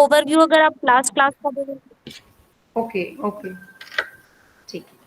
Overview अगर आप class class का दे दें। ओके ओके, ठीक है।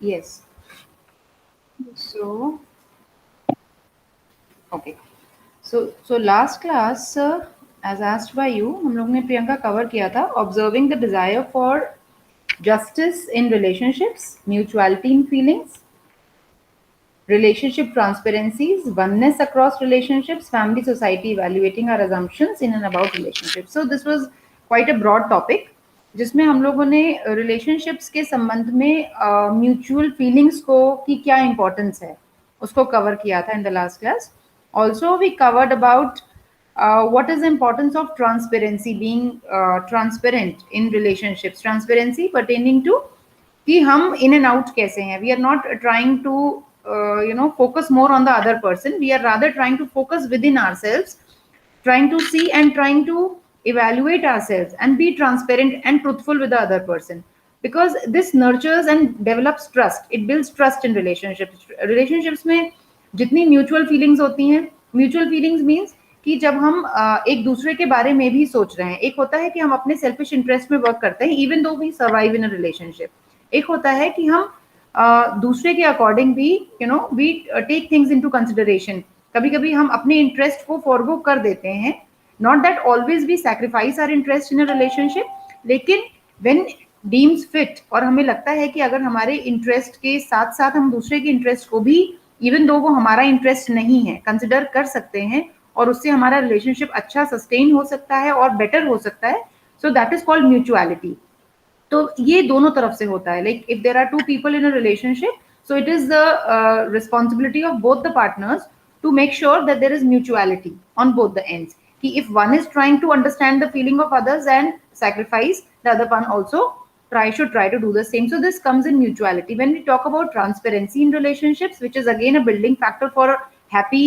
Yes. So, okay. So last class, as asked by you, हम लोग ने प्रियंका कवर किया था observing the desire for justice in relationships, mutuality in feelings, relationship transparencies, oneness across relationships, family, society, evaluating our assumptions in and about relationships. So this was quite a broad topic, जिसमें हम लोगों ने relationships के संबंध में mutual feelings को की क्या importance है उसको cover किया था in the last class. Also we covered about what is the importance of transparency, being transparent in relationships, transparency pertaining to कि हम इन एंड आउट कैसे हैं. We are not trying to focus more on the other person. We are rather trying to focus within ourselves, trying to see and trying to evaluate ourselves and be transparent and truthful with the other person, because this nurtures and develops trust. It builds trust in relationships में जितनी mutual feelings होती हैं. Mutual feelings means कि जब हम एक दूसरे के बारे में भी सोच रहे हैं. एक होता है कि हम अपने सेल्फिश इंटरेस्ट में वर्क करते हैं even though we survive in a relationship. एक होता है कि हम दूसरे के अकॉर्डिंग भी we take things into consideration. कभी कभी हम अपने इंटरेस्ट को फॉरगो कर देते हैं. Not that always we sacrifice our interest in a relationship, लेकिन व्हेन डीम्स फिट और हमें लगता है कि अगर हमारे इंटरेस्ट के साथ साथ हम दूसरे के इंटरेस्ट को भी इवन दो वो हमारा इंटरेस्ट नहीं है कंसिडर कर सकते हैं और उससे हमारा रिलेशनशिप अच्छा सस्टेन हो सकता है और बेटर हो सकता है. So that is called mutuality. तो ये दोनों तरफ से होता है. Like if there are two people in a relationship, so it is the responsibility of both the partners to make sure that there is mutuality on both the ends. If one is trying to understand the feeling of others and sacrifice, the other one also should try to do the same. So this comes in mutuality. When we talk about transparency in relationships, which is again a building factor for happy,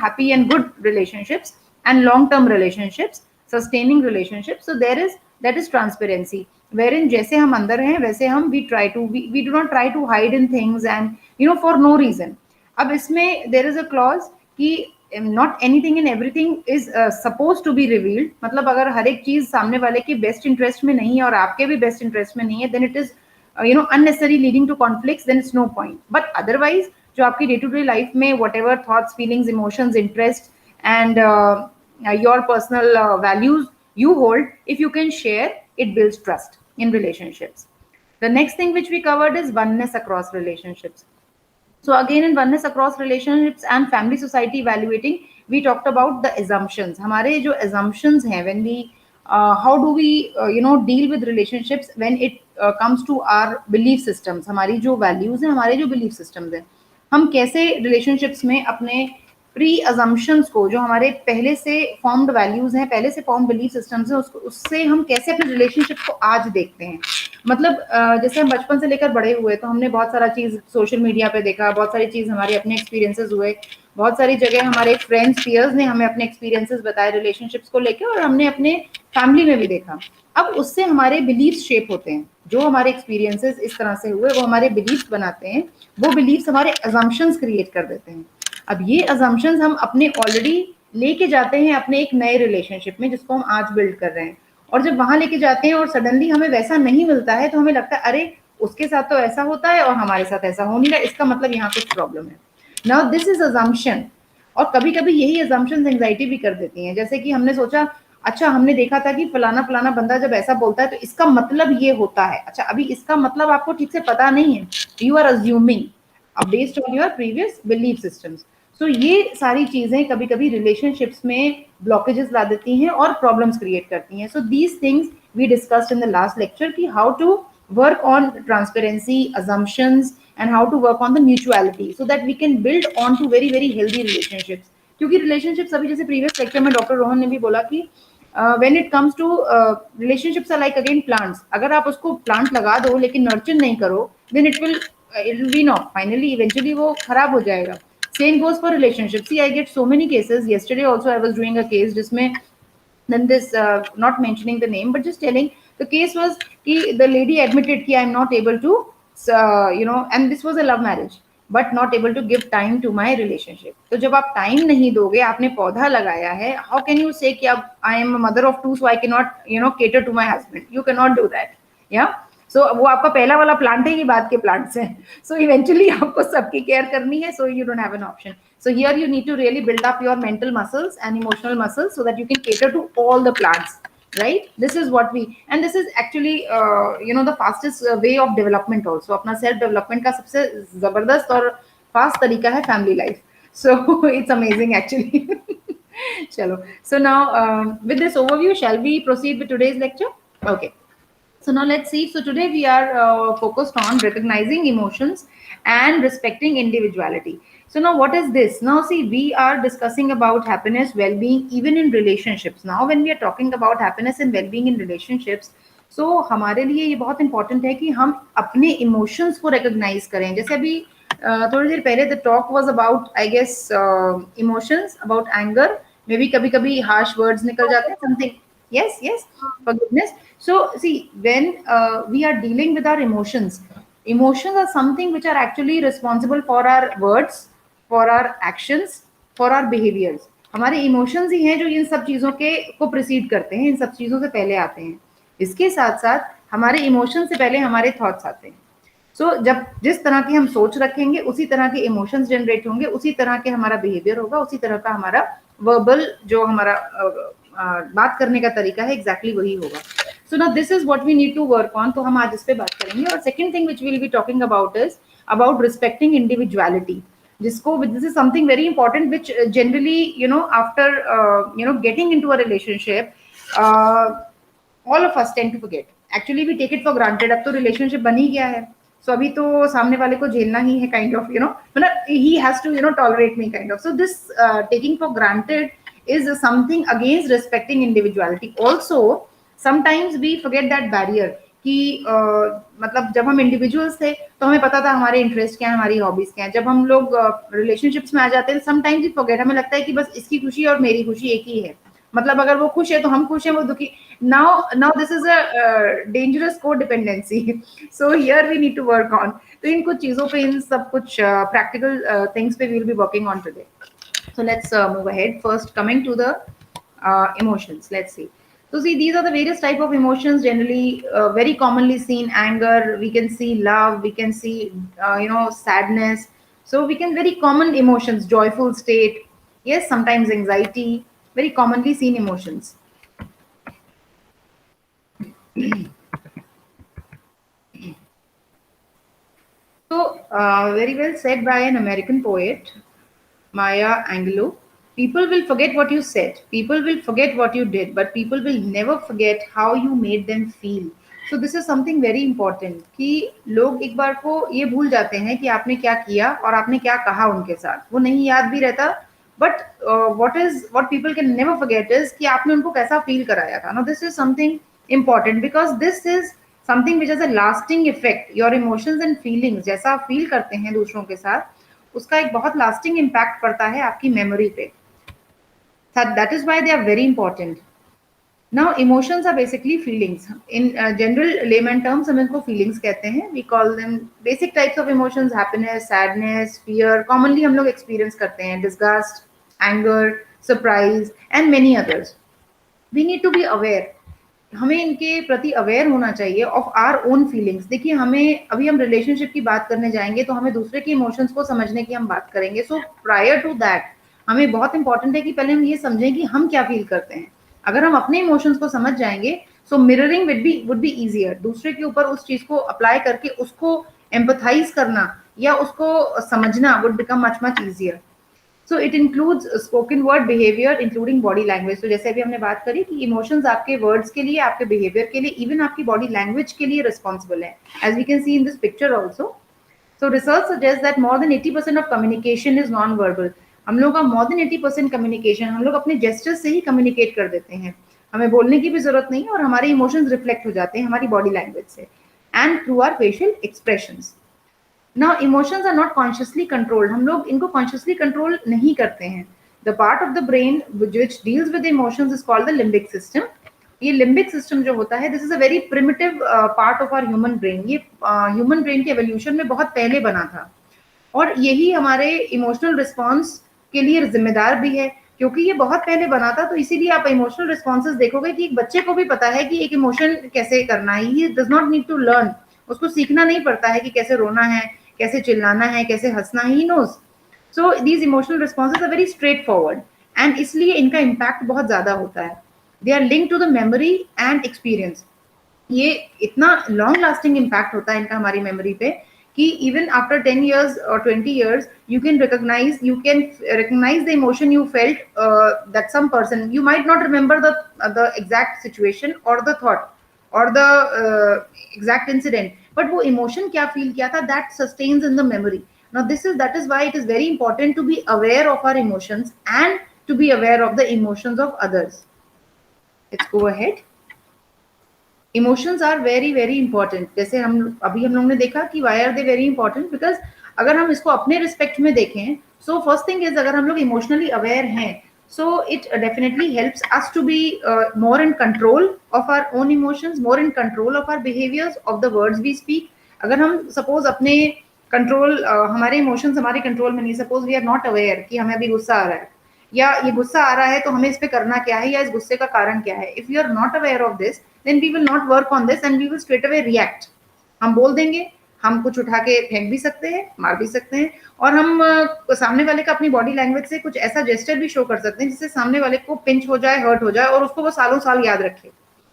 happy and good relationships and long-term relationships, sustaining relationships. So there is that is transparency, wherein जैसे हम अंदर हैं वैसे हम we do not try to hide in things and for no reason. अब इसमें there is a clause कि not anything in everything is suppose to be revealed. मतलब अगर हर एक चीज सामने वाले के बेस्ट इंटरेस्ट में नहीं है और आपके भी बेस्ट इंटरेस्ट में नहीं है, then it is unnecessary leading to conflicts, then it's no point. But otherwise जो आपकी डे टू डे लाइफ में whatever thoughts, feelings, emotions, interest and your personal values you hold, if you can share, it builds trust in relationships. The next thing which we covered is oneness across relationships. So again, in oneness across relationships and family society evaluating, we talked about the assumptions. हमारे जो assumptions हैं, when we how do we deal with relationships when it comes to our belief systems. हमारी जो values हैं, हमारे जो belief systems हैं, हम कैसे relationships में अपने प्री अजम्पशंस को, जो हमारे पहले से फॉर्म्ड वैल्यूज हैं, पहले से फॉर्म बिलीफ सिस्टम्स हैं, उसको उससे हम कैसे अपने रिलेशनशिप को आज देखते हैं. मतलब जैसे हम बचपन से लेकर बड़े हुए तो हमने बहुत सारा चीज सोशल मीडिया पे देखा, बहुत सारी चीज हमारे अपने एक्सपीरियंसेस हुए, बहुत सारी जगह हमारे फ्रेंड्स पीयर्स ने हमें अपने एक्सपीरियंसेस बताए रिलेशनशिप्स को लेकर, और हमने अपने फैमिली में भी देखा। अब उससे हमारे बिलीफ्स शेप होते हैं, जो हमारे एक्सपीरियंसेस इस तरह से हुए वो हमारे बिलीफ्स बनाते हैं, वो बिलीफ्स हमारे अजम्पशंस क्रिएट कर देते हैं। अब ये अजम्पशंस हम अपने ऑलरेडी लेके जाते हैं अपने एक नए रिलेशनशिप में जिसको हम आज बिल्ड कर रहे हैं, और जब वहां लेके जाते हैं और सडनली हमें वैसा नहीं मिलता है तो हमें लगता है अरे उसके साथ तो ऐसा होता है और हमारे साथ ऐसा हो नहीं रहा, इसका मतलब यहाँ कुछ प्रॉब्लम है। नाउ दिस इज अजम्पशन, और कभी कभी यही अजम्पशन एंग्जाइटी भी कर देती हैं। जैसे कि हमने सोचा, अच्छा हमने देखा था कि फलाना फलाना बंदा जब ऐसा बोलता है तो इसका मतलब ये होता है। अच्छा अभी इसका मतलब आपको ठीक से पता नहीं है, you are assuming based on your previous belief systems. So ये सारी चीजें कभी कभी रिलेशनशिप्स में ब्लॉकेजेस ला देती हैं और प्रॉब्लम्स क्रिएट करती हैं। So these things we discussed in the last lecture कि how to work on transparency, assumptions, and how to work on the mutuality so that we can build on to very very healthy relationships। क्योंकि relationships अभी जैसे previous lecture में doctor Rohan ने भी बोला कि when it comes to relationships are like again plants, अगर आप उसको plant लगा दो लेकिन nurture नहीं करो then it will be not finally eventually वो खराब हो जाएगा। Same goes for relationships। See I get so many cases, yesterday also I was doing a case जिसमें then this not mentioning the name but just telling the case was ki the lady admitted ki I am not able to and this was a love marriage but not able to give time to my relationship। तो जब आप time नहीं दोगे, आपने पौधा लगाया है, how can you say कि अब I am a mother of two so I cannot cater to my husband, you cannot do that। yeah so वो आपका पहला वाला प्लांट है, ये बाद के प्लांट्स हैं। सो इवेंचुअली आपको सबकी केयर करनी है, so you don't have an option. So here you need to really build up your mental muscles and emotional muscles so that you can cater to all the plants, right? This is what we, and this is actually the fastest way of development also। अपना self development का सबसे जबरदस्त और fast तरीका है family life। So it's amazing actually। चलो, so now with this overview shall we proceed with today's lecture? Okay, so now let's see। So today we are focused on recognizing emotions and respecting individuality। So now what is this? Now see, we are discussing about happiness, well-being, even in relationships। Now when we are talking about happiness and well-being in relationships, so हमारे लिए ये बहुत important है कि हम अपने emotions को recognize करें। जैसे अभी थोड़ी देर पहले the talk was about I guess emotions, about anger, maybe कभी कभी harsh words निकल जाते हैं, something। Yes, forgiveness। So see, when we are dealing with our emotions, emotions are something which are actually responsible for our words, for our actions, for our behaviors। हमारे emotions ही हैं जो इन सब चीजों के को प्रिसीड करते हैं, इन सब चीजों से पहले आते हैं। इसके साथ साथ हमारे इमोशन से पहले हमारे थॉट्स आते हैं। सो जब जिस तरह की हम सोच रखेंगे उसी तरह के इमोशंस जनरेट होंगे, उसी तरह के हमारा बिहेवियर होगा, उसी तरह का हमारा वर्बल जो हमारा बात करने का तरीका है एग्जैक्टली वही होगा। So now this is what we need to work on. तो हम आज इस पे बात करेंगे। और second thing which we will be talking about is about respecting individuality, जिसको this is something very important which generally after getting into a relationship all of us tend to forget। Actually we take it for granted। अब तो relationship बन ही गया है, सो अभी तो सामने वाले को झेलना ही है, काइंड ऑफ मतलब he has to tolerate me kind of। So this taking for granted is something against respecting individuality। Also sometimes we forget that barrier कि मतलब जब हम इंडिविजुअल्स थे तो हमें पता था हमारे इंटरेस्ट क्या है, हमारी हॉबीज क्या है। जब हम लोग रिलेशनशिप्स में आ जाते हैं समटाइम्स वी फॉरगेट, हमें लगता है कि बस इसकी खुशी और मेरी खुशी एक ही है, मतलब अगर वो खुश है तो हम खुश हैं, वो दुखी। Now this is a dangerous codependency. So here we need to work on. तो इन कुछ चीजों पे, इन सब कुछ प्रैक्टिकल थिंग्स पे we will be working on today. So let's move ahead। First, coming to the emotions, let's see। So see, these are the various type of emotions generally very commonly seen: anger, we can see love, we can see sadness। So we can very common emotions, joyful state, yes, sometimes anxiety, very commonly seen emotions। So very well said by an American poet, Maya Angelou। People will forget what you said, people will forget what you did, but people will never forget how you made them feel। So this is something very important कि लोग एक बार को ये भूल जाते हैं कि आपने क्या किया और आपने क्या कहा उनके साथ, वो नहीं याद भी रहता। But what people can never forget is कि आपने उनको कैसा फील कराया था। Now this is something important because this is something which has a lasting effect। Your emotions and feelings, जैसा आप फील करते हैं दूसरों के साथ, उसका एक बहुत लास्टिंग इम्पैक्ट पड़ता है आपकी मेमोरी पे. That is why they are very important. Now emotions are basically feelings. In general layman terms हम इनको feelings कहते हैं. We call them basic types of emotions: happiness, sadness, fear. Commonly हम लोग experience करते हैं disgust, anger, surprise and many others. We need to be aware. हमें इनके प्रति अवेयर होना चाहिए ऑफ आर ओन फीलिंग्स. देखिए हमें अभी हम रिलेशनशिप की बात करने जाएंगे तो हमें दूसरे के इमोशंस को समझने की हम बात करेंगे. सो प्रायर टू दैट हमें बहुत इंपॉर्टेंट है कि पहले हम ये समझें कि हम क्या फील करते हैं. अगर हम अपने इमोशंस को समझ जाएंगे सो मिररिंग वुड बी इजियर. दूसरे के ऊपर उस चीज को अप्लाई करके उसको एम्पथाइज करना या उसको समझना would become much much easier. So it includes spoken word behaviour including body language. तो जैसे अभी हमने बात करी कि इमोशंस आपके वर्ड्स के लिए, आपके बिहेवियर के लिए, इवन आपकी बॉडी लैंग्वेज के लिए रिस्पॉन्सिबल है, as we can see in this picture also. So research suggest that more than 80% of communication is non verbal. हम लोग का मोर देन 80% कम्युनिकेशन हम लोग अपने जेस्चर्स से ही कम्युनिकेट कर देते हैं. हमें बोलने की भी जरूरत नहीं है और हमारे इमोशंस रिफ्लेक्ट हो जाते हैं हमारी बॉडी लैंग्वेज से and through our facial expressions. Now emotions are not consciously controlled. हम लोग इनको consciously control नहीं करते हैं. The part of the brain which deals with emotions is called the limbic system. ये limbic system जो होता है, this is a very primitive part of our human brain. ये human brain के evolution में बहुत पहले बना था और यही हमारे emotional response के लिए जिम्मेदार भी है. क्योंकि ये बहुत पहले बना था तो इसीलिए आप इमोशनल रिस्पॉन्सेज देखोगे कि एक बच्चे को भी पता है कि एक इमोशन कैसे करना है. He does not need to learn. उसको सीखना नहीं पड़ता है कि कैसे रोना है, कैसे चिल्लाना है, कैसे हंसना है. He knows. So these emotional responses are very straight forward and इसलिए इनका इम्पैक्ट बहुत ज्यादा होता है. They are link to the memory and experience. ये इतना लॉन्ग लास्टिंग इम्पैक्ट होता है इनका हमारी मेमोरी पे कि even after 10 years or 20 years you can recognize the emotion you felt, that some person you might not remember the exact situation or the thought or the exact incident, but वो emotion क्या feel किया था that sustains in the memory. Now that is why it is very important to be aware of our emotions and to be aware of the emotions of others. Let's go ahead. Emotions are very very important. जैसे हम लोग ने देखा कि why are they very important, because अगर हम इसको अपने रिस्पेक्ट में देखें सो फर्स्ट थिंग इज अगर हम लोग इमोशनली अवेयर हैं so it definitely helps us to be more in control of our own emotions, more in control of our behaviours, of the words we speak. अगर हम suppose अपने control हमारे emotions हमारे control में नहीं, suppose we are not aware कि हमें अभी गुस्सा आ रहा है या ये गुस्सा आ रहा है तो हमें इस पे करना क्या है या इस गुस्से का कारण क्या है. If you are not aware of this then we will not work on this and we will straight away react. हम बोल देंगे, हम कुछ उठा के फेंक भी सकते हैं, मार भी सकते हैं और हम सामने वाले का अपनी बॉडी लैंग्वेज से कुछ ऐसा जेस्चर भी शो कर सकते हैं जिससे सामने वाले को पिंच हो जाए, हर्ट हो जाए और उसको वो सालों साल याद रखे.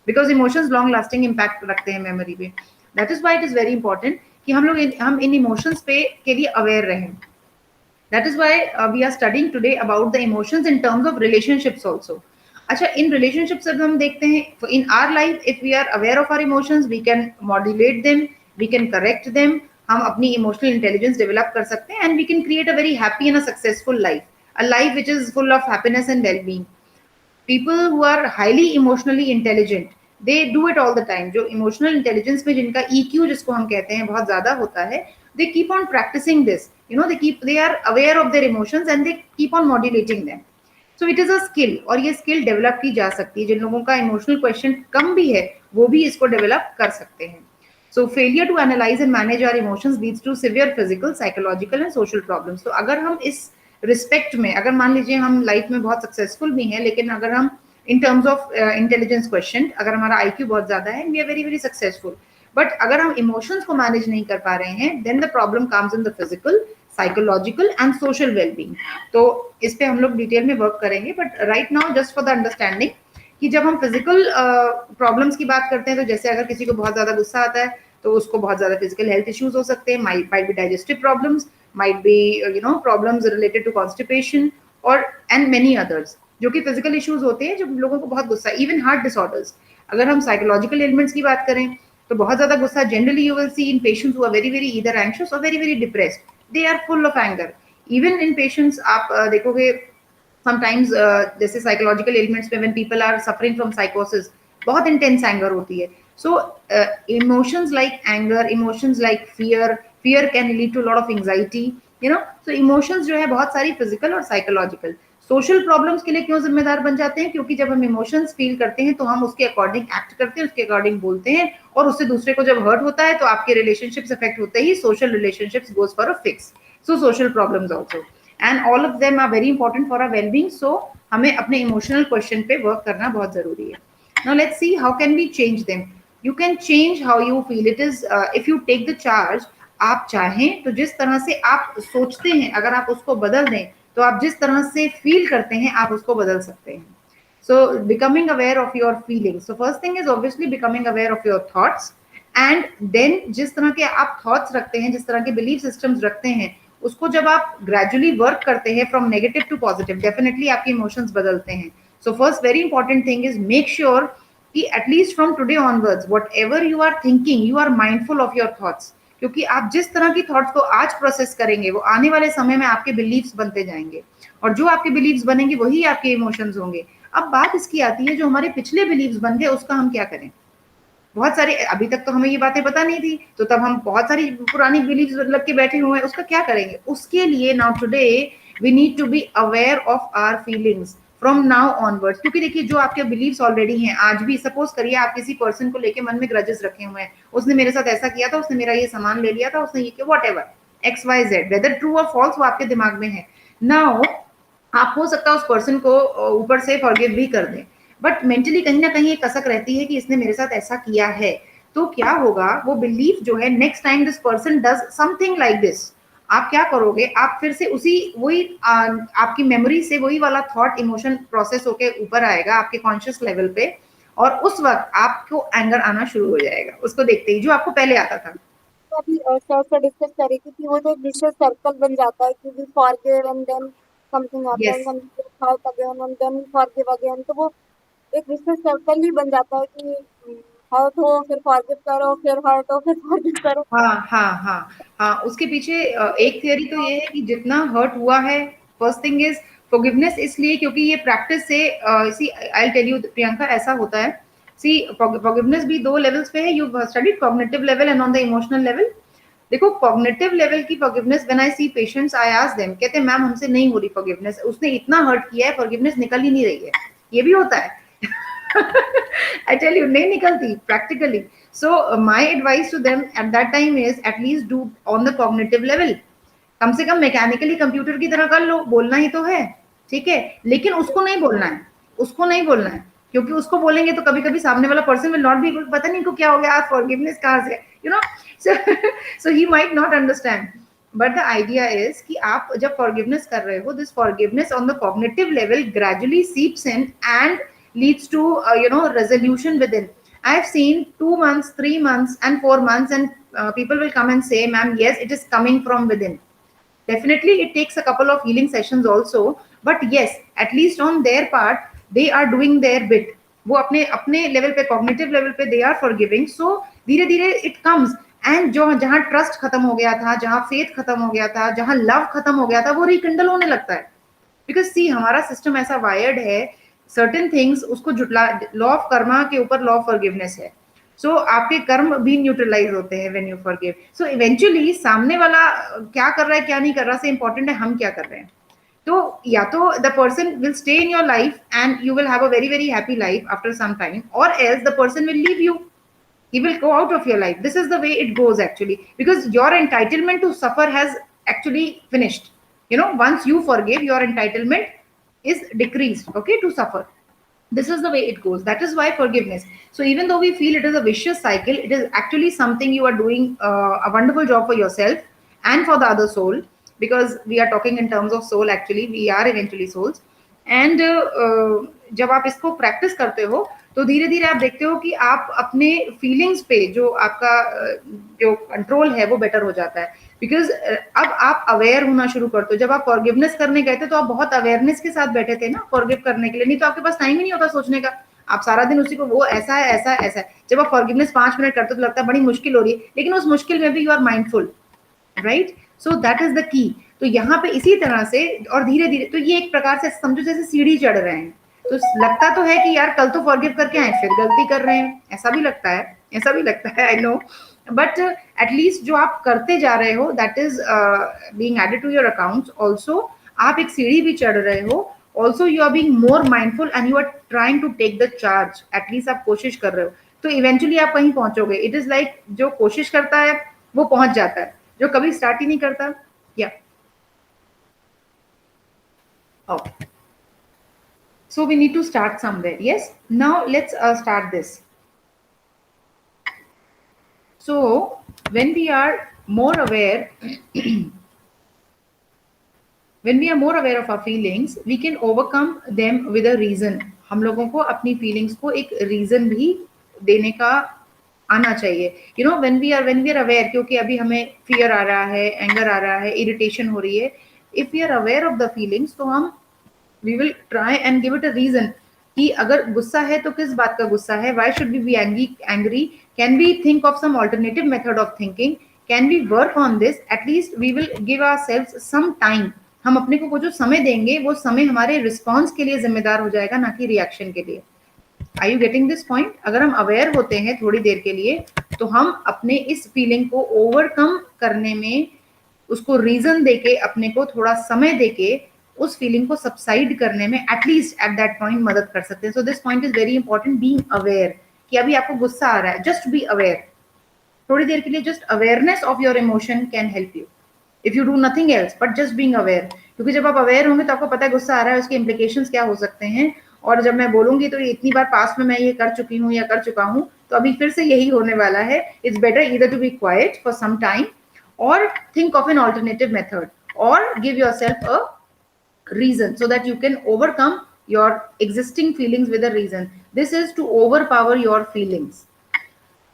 Because emotions long lasting impact रखते हैं मेमोरी पे. That is why it is very important कि हम इन इमोशंस पे के लिए अवेयर रहें. That is why we are studying today about the emotions in terms of relationships also. अच्छा, इन रिलेशनशिप से हम देखते हैं in our life if we are aware of our emotions we can modulate them, we can correct them. हम अपनी emotional intelligence develop कर सकते हैं and we can create a very happy and a successful life, a life which is full of happiness and wellbeing. People who are highly emotionally intelligent they do it all the time. जो emotional intelligence में जिनका EQ जिसको हम कहते हैं बहुत ज्यादा होता है, they keep on practising this. You know, they are aware of their emotions and they keep on modulating them. So it is a skill और ये स्किल डेवलप की जा सकती है. जिन लोगों का इमोशनल क्वेश्चन कम भी है वो भी इसको डेवलप कर सकते हैं. So failure to analyse and manage our emotions leads to severe physical, psychological and social problems. तो अगर हम इस रिस्पेक्ट में, अगर मान लीजिए हम लाइफ में बहुत सक्सेसफुल भी हैं लेकिन अगर हम in terms of intelligence question अगर हमारा IQ बहुत ज्यादा है, we are very very successful, but अगर हम इमोशंस को मैनेज नहीं कर पा रहे हैं then the problem comes in the physical, psychological and social wellbeing. तो इस पे हम लोग डिटेल में वर्क करेंगे. But right now just for the understanding कि जब हम फिजिकल प्रॉब्लम्स की बात करते हैं तो जैसे अगर किसी को बहुत ज्यादा गुस्सा आता है तो उसको बहुत ज्यादा फिजिकल हेल्थ इश्यूज हो सकते हैं. Might be digestive problems, might be problems related to constipation और एंड मेनी अदर्स जो कि फिजिकल इश्यूज होते हैं जब लोगों को बहुत गुस्सा. Even heart disorders. अगर हम साइकोलॉजिकल एलिमेंट्स की बात करें तो बहुत ज्यादा गुस्सा generally you will see in patients who are very very either anxious और very very depressed. They are full of anger. Even in patients, आप देखोगे sometimes जैसे psychological ailments में when people are suffering from psychosis, बहुत intense anger होती है. So emotions like anger, emotions like fear can lead to a lot of anxiety. You know. So emotions जो है बहुत सारी फिजिकल और साइकोलॉजिकल। सोशल प्रॉब्लम्स के लिए क्यों जिम्मेदार बन जाते हैं? क्योंकि जब हम इमोशंस फील करते हैं तो हम उसके अकॉर्डिंग एक्ट करते हैं, उसके अकॉर्डिंग बोलते हैं, और उससे दूसरे को जब हर्ट होता है तो आपके रिलेशनशिप्स अफेक्ट होते ही social relationships goes for a fix. So social problems also, and all of them are very important for our wellbeing. So हमें अपने इमोशनल क्वेश्चन पे वर्क करना बहुत जरूरी है। Now let's see how can we change them. You can change how you feel. It is if you take the charge, आप चाहें तो जिस तरह से आप सोचते हैं अगर आप उसको बदल दें, तो आप जिस तरह से फील करते हैं आप उसको बदल सकते हैं। So becoming aware of your feelings. So first thing is obviously becoming aware of your thoughts, and then जिस तरह के आप thoughts रखते हैं, जिस तरह के belief systems रखते हैं, उसको जब आप gradually work करते हैं from negative to positive, definitely आपके emotions बदलते हैं. So first very important thing is make sure कि at least from today onwards whatever you are thinking you are mindful of your thoughts, क्योंकि आप जिस तरह की थॉट्स को आज प्रोसेस करेंगे वो आने वाले समय में आपके बिलीव्स बनते जाएंगे, और जो आपके बिलीव्स बनेंगे वही आपके इमोशंस होंगे। अब बात इसकी आती है जो हमारे पिछले बिलीव्स बन गए उसका हम क्या करें? बहुत सारे, अभी तक तो हमें ये बातें पता नहीं थी, तो तब हम बहुत सारी पुरानी बिलीव्स लग के बैठे हुए हैं, उसका क्या करेंगे? उसके लिए now today we need to be aware of our feelings from now onwards. क्योंकि देखिए जो आपके बिलीव्स ऑलरेडी हैं, आज भी सपोज करिए आप किसी पर्सन को लेके मन में ग्रजेस रखे हुए हैं, उसने मेरे साथ ऐसा किया था, उसने मेरा ये सामान ले लिया था, उसने ये किया, whatever X Y Z, whether true और फॉल्स वो आपके दिमाग में है। नाउ आप हो सकता है उस पर्सन को ऊपर से फॉरगिव भी कर दें, बट मेंटली कहीं ना कहीं एक कसक रहती है कि इसने मेरे साथ ऐसा किया है। तो क्या होगा, वो बिलीफ जो है next time this person does something like this, आप क्या करोगे? आप फिर से उसी वही आपकी मेमोरी से वही वाला थॉट इमोशन प्रोसेस होके ऊपर आएगा आपके कॉन्शियस लेवल पे, और उस वक्त आपको एंगर आना शुरू हो जाएगा उसको देखते ही, जो आपको पहले आता था। तो अभी सर से डिस्कस करी थी कि वो जो विशेष सर्कल बन जाता है कि we forgive and then something yes, happens and we hurt again and then we forgive again, तो वो एक विशेष सर्कल ही बन जाता है कि हर्ट हो फिर फॉरगिव करो, फिर हर्ट हो फिर फॉरगिव करो। हाँ हाँ हाँ हाँ, उसके पीछे एक थियरी तो ये है कि जितना हर्ट हुआ है, फर्स्ट थिंग इज फॉरगिवनेस, इसलिए क्योंकि ये प्रैक्टिस से सी आई टेल यू प्रियंका, ऐसा होता है। सी फॉरगिवनेस भी दो लेवल्स पे है, you studied cognitive level and on the emotional level. देखो कॉग्निटिव लेवल की forgiveness, when I see patients I ask them, कहते हैं मैम हमसे नहीं हो रही फॉरगिवनेस, उसने इतना हर्ट किया है फॉरगिवनेस निकल ही नहीं रही है। ये भी होता है। I tell you, नहीं निकलती practically. So my advice to them at that time is at least do on the cognitive level. कम से कम मैकेनिकली कंप्यूटर की तरह कर लो, बोलना ही तो है, ठीक है, लेकिन उसको नहीं बोलना है, उसको नहीं बोलना है, क्योंकि उसको बोलेंगे तो कभी कभी सामने वाला पर्सन विल नॉट बी, पता नहीं को क्या हो गया, आज फॉरगिवनेस कहाँ से, you know. So so he might not understand, but the idea is कि आप जब फॉरगिवनेस कर रहे हो, this forgiveness on the cognitive level gradually seeps in and leads to resolution within. I have seen 2 months, 3 months and 4 months, and people will come and say ma'am yes it is coming from within. Definitely it takes a couple of healing sessions also, but yes at least on their part they are doing their bit. वो अपने अपने level पे, cognitive level पे they are forgiving, सो धीरे धीरे it comes. And जो जहां trust खत्म हो गया था, जहां फेथ खत्म हो गया था, जहां लव खत्म हो गया था, वो रिकिंडल होने लगता है। बिकॉज सी हमारा सिस्टम ऐसा वायर्ड है, सर्टेन थिंग्स उसको जुटला, लॉ ऑफ कर्मा के ऊपर लॉ ऑफ फॉरगिवनेस है। सो आपके कर्म भी न्यूट्रलाइज होते हैं when you forgive. So eventually सामने वाला क्या कर रहा है क्या नहीं कर रहा से इंपॉर्टेंट है हम क्या कर रहे हैं। तो या तो the person will stay in your life and you will have a very very happy life after some time, और else the person will leave you, he will go out of your life. This is the way it goes actually, because your entitlement to suffer has actually finished. You know, once you forgive, your entitlement is decreased, okay, to suffer. This is the way it goes. That is why forgiveness. So even though we feel it is a vicious cycle, it is actually something you are doing a wonderful job for yourself and for the other soul, because we are talking in terms of soul, actually we are eventually souls. And जब आप इसको practice करते हो तो धीरे धीरे आप देखते हो कि आप अपने फीलिंग्स पे जो आपका जो कंट्रोल है वो बेटर हो जाता है। बिकॉज अब आप अवेयर होना शुरू करते हो। जब आप फॉरगिवनेस करने गए थे तो आप बहुत अवेयरनेस के साथ बैठे थे ना फॉरगिव करने के लिए, नहीं तो आपके पास टाइम ही नहीं होता सोचने का। आप सारा दिन उसी को, वो ऐसा है ऐसा है ऐसा है। जब आप फॉरगिवनेस 5 मिनट करते हो तो लगता है बड़ी मुश्किल हो रही है, लेकिन उस मुश्किल में भी you are mindful, right. So that is the key. तो यहाँ पे इसी तरह से और धीरे धीरे, तो ये एक प्रकार से समझो जैसे सीढ़ी चढ़ रहे हैं। तो लगता तो है कि यार कल तो फॉरगिव करके आए फिर गलती कर रहे हैं, ऐसा भी लगता है, ऐसा भी लगता है, आई नो। बट एटलीस्ट जो आप करते जा रहे हो that is being added to your accounts also. आप एक सीढ़ी भी चढ़ रहे हो, also you are being more mindful and you are trying to take the charge, at least आप कोशिश कर रहे हो, तो इवेंचुअली आप कहीं पहुंचोगे। इट इज लाइक जो कोशिश करता है वो पहुंच जाता है, जो कभी स्टार्ट ही नहीं करता। या okay, so we need to start somewhere. Yes, now let's start this. So when we are more aware, when we are more aware of our feelings, we can overcome them with a reason. हम लोगों को अपनी feelings को एक reason भी देने का आना चाहिए। You know, when we are aware, क्योंकि अभी हमें fear आ रहा है, anger आ रहा है, irritation हो रही है, if we are aware of the feelings, तो हम we will try and give it a reason कि अगर गुस्सा है तो किस बात का गुस्सा है, why should be angry, can we think of some alternative method of thinking, can we work on this, at least we will give our self some time. हम अपने को वो जो समय देंगे वो समय हमारे रिस्पॉन्स के लिए जिम्मेदार हो जाएगा, ना कि रिएक्शन के लिए। Are you getting this point? अगर हम अवेयर होते हैं थोड़ी देर के लिए तो हम अपने इस फीलिंग को ओवरकम करने में, उसको रीजन देके, अपने को थोड़ा समय देके उस फीलिंग को सबसाइड करने में एटलीस्ट एट दैट पॉइंट मदद कर सकते हैं। So this point is very important, being aware कि अभी आपको गुस्सा आ रहा है, जस्ट बी अवेयर। थोड़ी देर के लिए just awareness of your emotion can help you if you do nothing else but just being aware. क्योंकि जब आप अवेयर होंगे तो आपको पता है गुस्सा आ रहा है, उसके इम्प्लीकेशंस क्या हो सकते हैं। और जब मैं बोलूंगी तो इतनी बार पास्ट में मैं ये कर चुकी हूँ या कर चुका हूँ, तो अभी फिर से यही होने वाला है। It's better either to be quiet for some time or think of an alternative method or give yourself a reason so that you can overcome your existing feelings with a reason. This is to overpower your feelings.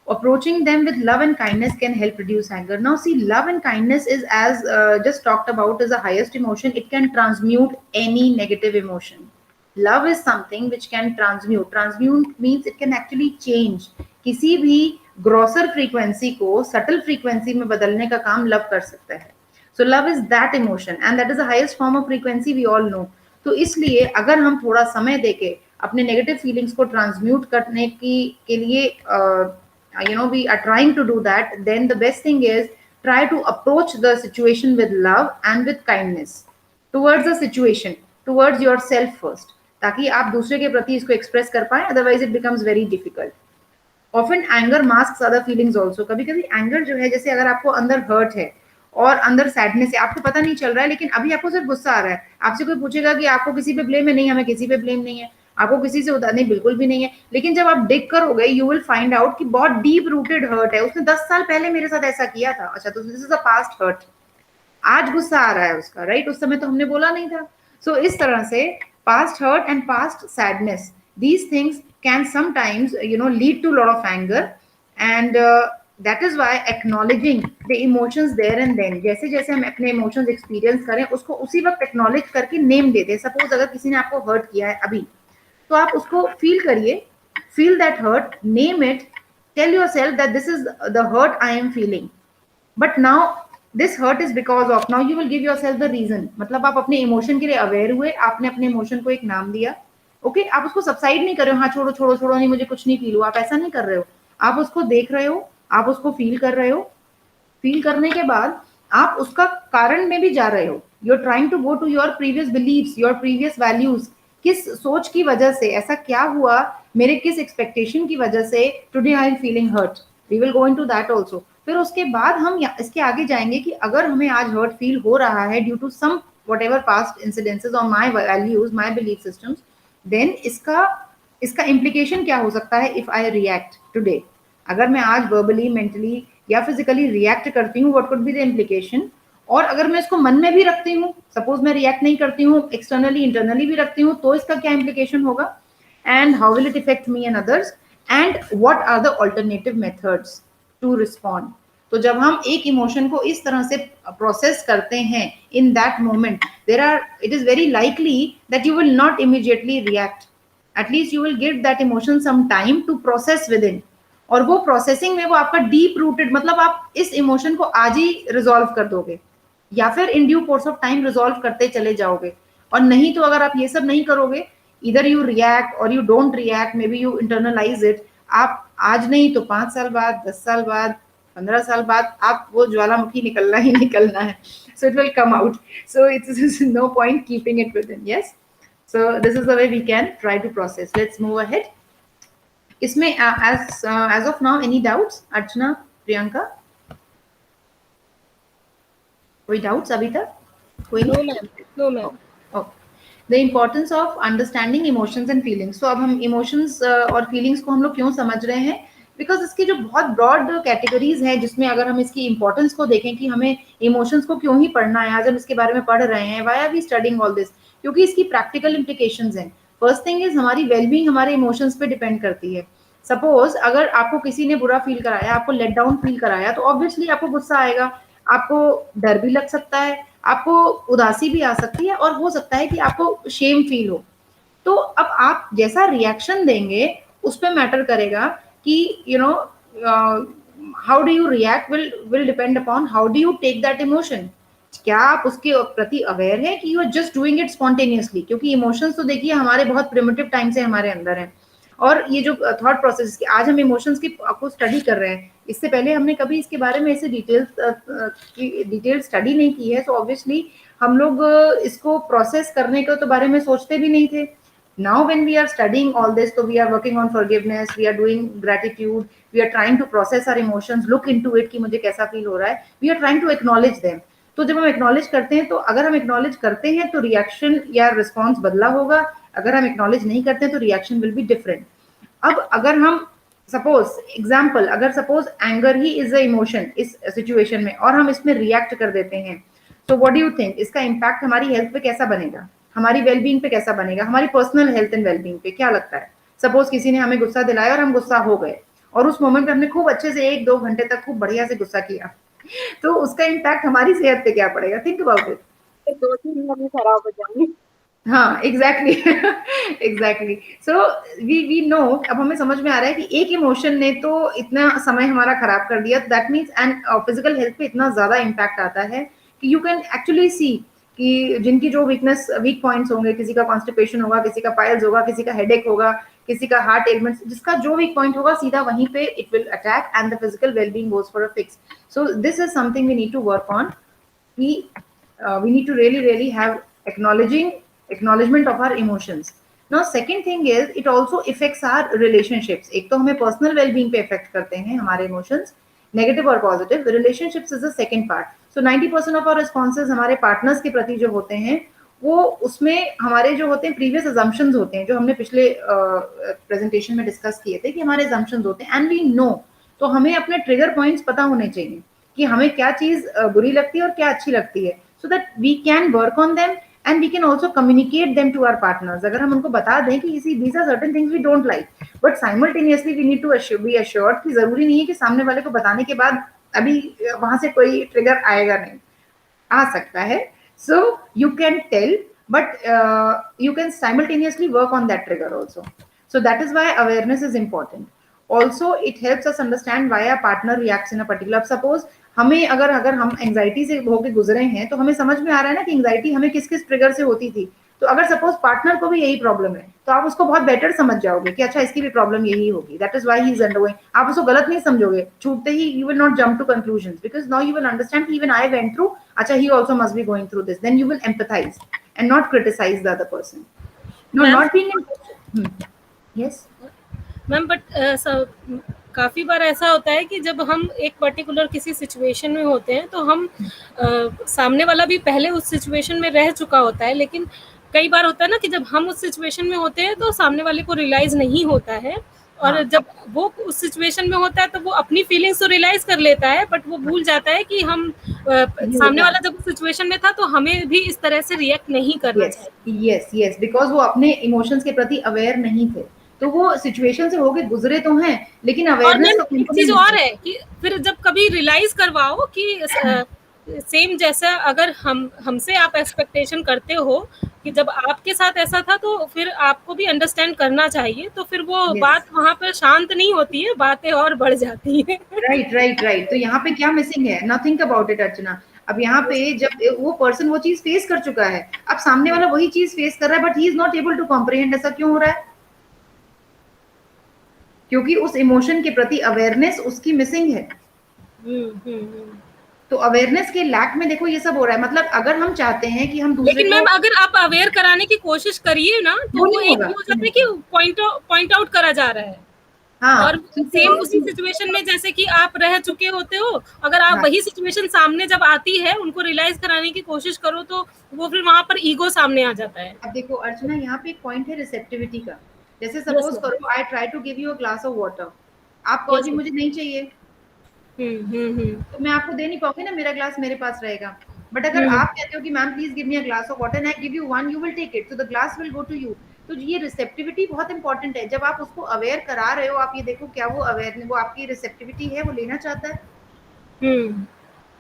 Approaching them with love and kindness can help reduce anger. Now see, love and kindness is, as just talked about, is the highest emotion. It can transmute any negative emotion. Love is something which can transmute means it can actually change किसी भी grosser frequency को subtle frequency में बदलने का काम love कर सकता है। So love is that emotion and that is the highest form of frequency, we all know. तो इसलिए अगर हम थोड़ा समय देके अपने नेगेटिव फीलिंग्स को ट्रांसम्यूट करने की के लिए we are trying to do that, then the best thing is try to approach the situation with love and with kindness towards the situation, towards yourself first, ताकि आप दूसरे के प्रति इसको एक्सप्रेस कर पाए, otherwise it becomes very difficult. Often anger masks other feelings also. कभी कभी एंगर जो है, जैसे अगर आपको अंदर हर्ट है और अंदर सैडनेस है, आपको पता नहीं चल रहा है, लेकिन अभी आपको सिर्फ गुस्सा आ रहा है। आपसे कोई पूछेगा कि आपको किसी पे ब्लेम है, नहीं हमें किसी पे ब्लेम नहीं है। आपको किसी से उदार नहीं, बिल्कुल भी नहीं है। लेकिन जब आप डिग करोगे यू विल फाइंड आउट कि बहुत डीप रूटेड हर्ट है, उसने 10 साल पहले मेरे साथ ऐसा किया था। अच्छा, तो this is a past hurt, आज गुस्सा आ रहा है उसका, राइट? उस समय तो हमने बोला नहीं था। सो इस तरह से past hurt and past sadness, these things can sometimes lead to a lot of anger, and that is why acknowledging the emotions there and then, जैसे जैसे हम अपने इमोशंस एक्सपीरियंस करें उसको उसी वक्त एक्नॉलेज करके नेम दे दें। सपोज अगर किसी ने आपको हर्ट किया है अभी, तो आप उसको फील करिए, feel that hurt, name it, tell yourself that this is the hurt I am feeling, but now this hurt is because of, now you will give yourself the reason. मतलब आप अपने इमोशन के लिए aware हुए, आपने अपने emotion को एक नाम दिया। ओके, आप उसको सबसाइड नहीं कर रहे हो, हाँ छोड़ो छोड़ो छोड़ो, नहीं मुझे कुछ नहीं फील हुआ, आप ऐसा नहीं कर रहे हो। आप उसको देख रहे हो, आप उसको फील कर रहे हो। फील करने के बाद आप उसका कारण में भी जा रहे हो। You are trying to go to your previous beliefs, your previous values. किस सोच की वजह से ऐसा क्या हुआ, मेरे किस एक्सपेक्टेशन की वजह से today I am feeling hurt, we will go into that also. फिर उसके बाद हम इसके आगे जाएंगे कि अगर हमें आज हर्ट फील हो रहा है due to some whatever past incidences or my values, my belief systems, then इसका implication क्या हो सकता है if I react today। अगर मैं आज verbally, mentally या physically react करती हूँ, what could be the implication। और अगर मैं इसको मन में भी रखती हूँ, सपोज मैं रिएक्ट नहीं करती हूँ, एक्सटर्नली इंटरनली भी रखती हूँ, तो इसका क्या इम्प्लीकेशन होगा, and how will it affect me and others, and what are the alternative methods to respond. तो जब हम एक इमोशन को इस तरह से प्रोसेस करते हैं in that moment, it is very likely that you will not immediately react, at least you will give that emotion some time to process within. और वो प्रोसेसिंग में वो आपका डीप रूटेड, मतलब आप इस इमोशन को आज ही रिजॉल्व कर दोगे या फिर in due course of time resolve करते चले जाओगे। और नहीं तो अगर आप ये सब नहीं करोगे, इधर यू रिएक्ट और you don't react, maybe you internalise it, आप आज नहीं तो 5 साल बाद, 10 साल बाद, 15 साल बाद आप वो ज्वालामुखी निकलना ही निकलना है, so it will come out. So it's no point keeping it within. Yes, so this is the way we can try to process. Let's move ahead. इसमें as of now any doubts, अर्चना, प्रियंका, कोई doubts अभी तक? कोई no नहीं? Ma'am, no ma'am. The importance of understanding emotions and feelings. तो अब हम emotions और फीलिंग्स को हम लोग क्यों समझ रहे हैं? बिकॉज इसकी जो बहुत ब्रॉड कैटेगरीज है, जिसमें अगर हम इसकी इंपॉर्टेंस को देखें कि हमें इमोशंस को क्यों ही पढ़ना है, आज हम इसके बारे में पढ़ रहे हैं, why are we studying all this, क्योंकि इसकी प्रैक्टिकल इम्प्लीकेशंस हैं। फर्स्ट थिंग इज हमारी वेलबींग हमारे इमोशंस पे डिपेंड करती है। सपोज अगर आपको किसी ने बुरा फील कराया, आपको लेट डाउन फील कराया, तो ऑब्वियसली आपको गुस्सा आएगा, आपको डर भी लग सकता है, आपको उदासी भी आ सकती है, और हो सकता है कि आपको शेम फील हो। तो अब आप जैसा रिएक्शन देंगे उस पर मैटर करेगा कि you know how do you react will depend upon how do you take that emotion. क्या आप उसके प्रति अवेयर है कि you are just doing it spontaneously, क्योंकि इमोशंस तो देखिए हमारे बहुत प्रिमिटिव टाइम से हमारे अंदर है। और ये जो थॉट प्रोसेस की आज हम इमोशंस की को स्टडी कर रहे हैं, इससे पहले हमने कभी इसके बारे में ऐसे डिटेल स्टडी नहीं की है, तो ऑब्वियसली हम लोग इसको प्रोसेस करने के तो बारे में सोचते भी नहीं थे। Now when we are studying all this, so we are working on forgiveness, we are doing gratitude, we are trying to process our emotions, look into it कि मुझे कैसा फील हो रहा है, we are trying to acknowledge them. तो जब हम acknowledge करते हैं, तो अगर हम एक्नॉलेज करते हैं तो रिएक्शन या रिस्पॉन्स बदला होगा, अगर हम एक्नॉलेज नहीं करते हैं तो रिएक्शन विल बी डिफरेंट। अब अगर हम सपोज एग्जाम्पल, अगर suppose anger he is a emotion इस सिचुएशन में, और हम इसमें रिएक्ट कर देते हैं, तो व्हाट डू यू थिंक इसका इम्पैक्ट हमारी हेल्थ पे कैसा बनेगा, हमारी वेलबींग पे कैसा बनेगा, हमारी पर्सनल हेल्थ एंड वेलबींग पे क्या लगता है? सपोज किसी ने हमें गुस्सा दिलाया और हम गुस्सा हो गए, और उस मोमेंट पे हमने खूब अच्छे से 1-2 घंटे तक खूब बढ़िया से गुस्सा किया, तो उसका इम्पैक्ट हमारी सेहत पे क्या पड़ेगा? Think about it. 2-3 दिन खराब हो जाएंगे। हाँ, exactly exactly. So we know, अब हमें समझ में आ रहा है कि एक इमोशन ने तो इतना समय हमारा खराब कर दिया, that means and physical health पे इतना ज्यादा इम्पैक्ट आता है कि यू कैन एक्चुअली सी कि जिनकी जो वीक पॉइंट्स होंगे, किसी का कॉन्स्टिपेशन होगा, किसी का पाइल्स होगा, किसी का हेडेक होगा, किसी का हार्ट एलिमेंट्स, जिसका जो वीक पॉइंट होगा सीधा वहीं पे it will attack and the physical wellbeing goes for a fix. So this is something we need to work on, we need to really have acknowledgement of our emotions. Now second thing is it also affects our relationships. एक तो हमें personal well-being पे affect करते हैं हमारे emotions, negative और positive. Relationships is the second part. So 90% of our responses हमारे partners के प्रति जो होते हैं, वो उसमें हमारे जो होते हैं previous assumptions होते हैं, जो हमने पिछले presentation में discuss किए थे कि हमारे assumptions होते हैं, and we know, तो हमें अपने trigger points पता होने चाहिए कि हमें क्या चीज बुरी लगती है और क्या अच्छी लगती है, so that we can work on them and we can also communicate them to our partners. अगर हम उनको बता दें कि these are certain things we don't like, but simultaneously we need to be assured कि जरूरी नहीं है कि सामने वाले को बताने के बाद अभी वहां से कोई ट्रिगर आएगा नहीं, आ सकता है। So you can tell, but you can simultaneously work on that trigger also. So that is why awareness is important. Also it helps us understand why our partner reacts in a particular, suppose हमें अगर हम anxiety से होके गुजरे हैं, तो हमें समझ में आ रहा है ना कि एंजाइटी हमें किस किस ट्रिगर से होती थी, तो अगर सपोज पार्टनर को भी यही प्रॉब्लम है, तो आप उसको बहुत बेटर समझ जाओगे कि अच्छा इसकी भी प्रॉब्लम यही होगी, that is why he is undergoing. आप उसको गलत नहीं समझोगे, छूटते ही you will not jump to conclusions, because now you will understand कि इवन आई वेंट थ्रू, अच्छा he also must be going through this, then you will empathise and not criticise the other person. No, not being in, yes ma'am, but काफ़ी बार ऐसा होता है कि जब हम एक पर्टिकुलर किसी सिचुएशन में होते हैं, तो हम सामने वाला भी पहले उस सिचुएशन में रह चुका होता है, लेकिन कई बार होता है ना कि जब हम उस सिचुएशन में होते हैं तो सामने वाले को रियलाइज नहीं होता है, और जब वो उस सिचुएशन में होता है तो वो अपनी फीलिंग्स तो रियलाइज कर लेता है, बट वो भूल जाता है कि हम सामने वाला जब उस सिचुएशन में था तो हमें भी इस तरह से रिएक्ट नहीं करना चाहिए। यस, बिकॉज वो अपने इमोशंस के प्रति अवेयर नहीं थे, तो वो सिचुएशन से होके गुजरे तो हैं, लेकिन अवेयरनेस और एक चीज और है कि फिर जब कभी रियलाइज करवाओ कि सेम जैसा अगर हमसे आप एक्सपेक्टेशन करते हो कि जब आपके साथ ऐसा था, तो फिर आपको भी अंडरस्टैंड करना चाहिए, तो फिर वो बात वहाँ पर शांत नहीं होती है, बातें और बढ़ जाती है। राइट। तो यहाँ पे क्या मिसिंग है? नाउ थिंक अबाउट इट अर्चना। अब यहाँ पे जब वो पर्सन वो चीज फेस कर चुका है, अब सामने वाला वही चीज फेस कर रहा है, but he is not able to comprehend. ऐसा क्यों हो रहा है? क्योंकि उस इमोशन के प्रति अवेयरनेस उसकी मिसिंग है। हम्म। तो अवेयरनेस के लैक में देखो ये सब हो रहा है। मतलब अगर हम चाहते हैं कि हम दूसरे लेकिन को, मैम अगर आप अवेयर कराने की कोशिश करिए ना तो वो वो नहीं एक होगा, ये हो वो जाता है नहीं कि होगा। पॉइंट आउट करा जा रहा है। और हाँ क्योंकि सेम उसी सिचुएशन में जैसे कि आप रह चुके होते हो, अगर आप हाँ, वही सिचुएशन सामने जब आती है उनको रियलाइज कराने की कोशिश करो तो वो फिर वहां पर ईगो सामने आ जाता है। अब देखो अर्चना, यहाँ पे एक पॉइंट है रिसेप्टिविटी का। जैसे यस सपोज मैम। करो I try to give you a glass of water, आप कहो यस जी मैम। मुझे नहीं चाहिए, तो मैं आपको दे नहीं पाऊंगी ना, मेरा ग्लास मेरे पास रहेगा। बट अगर हम्म आप कहते हो कि ma'am please give me a glass of water and I give you one, you will take it, so the glass will go to you. तो ये रिसेप्टिविटी बहुत इंपॉर्टेंट है। जब आप उसको अवेयर करा रहे हो, आप ये देखो क्या वो अवेयर, वो आपकी रिसेप्टिविटी है, वो लेना चाहता है। हम्म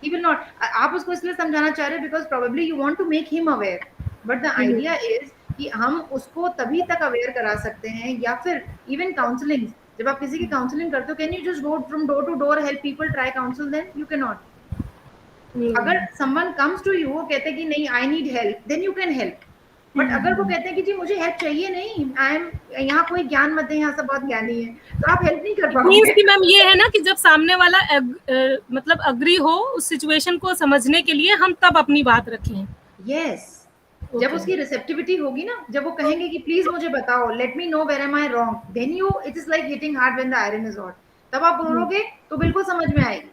ही विल नॉट, आप उसको इसलिए समझाना चाह रहे हो because probably you want to make him aware. But the hmm idea is कि हम उसको तभी तक अवेयर करा सकते हैं, या फिर इवन काउंसलिंग, जब आप किसी की काउंसलिंग करते हो, can you just go from door to door help people try counsel them? You can not. अगर hmm someone comes to you, वो कहते हैं कि नहीं I need help, then you can help. But अगर वो कहते हैं कि जी मुझे हेल्प चाहिए नहीं, आई एम, यहाँ कोई ज्ञान मत है, यहाँ सब बहुत ज्ञानी है, तो आप हेल्प नहीं कर मीन्स पाओगे। कि मैम ये है ना कि जब सामने वाला मतलब अग्री हो उस सिचुएशन को समझने के लिए हम तब अपनी बात रखें। यस, जब ओके। उसकी रिसेप्टिविटी होगी ना, जब वो कहेंगे कि प्लीज मुझे बताओ, let me know where am I wrong, then you, it is like hitting hard when the iron is hot. तब आप बोलोगे तो बिल्कुल समझ में आएगी।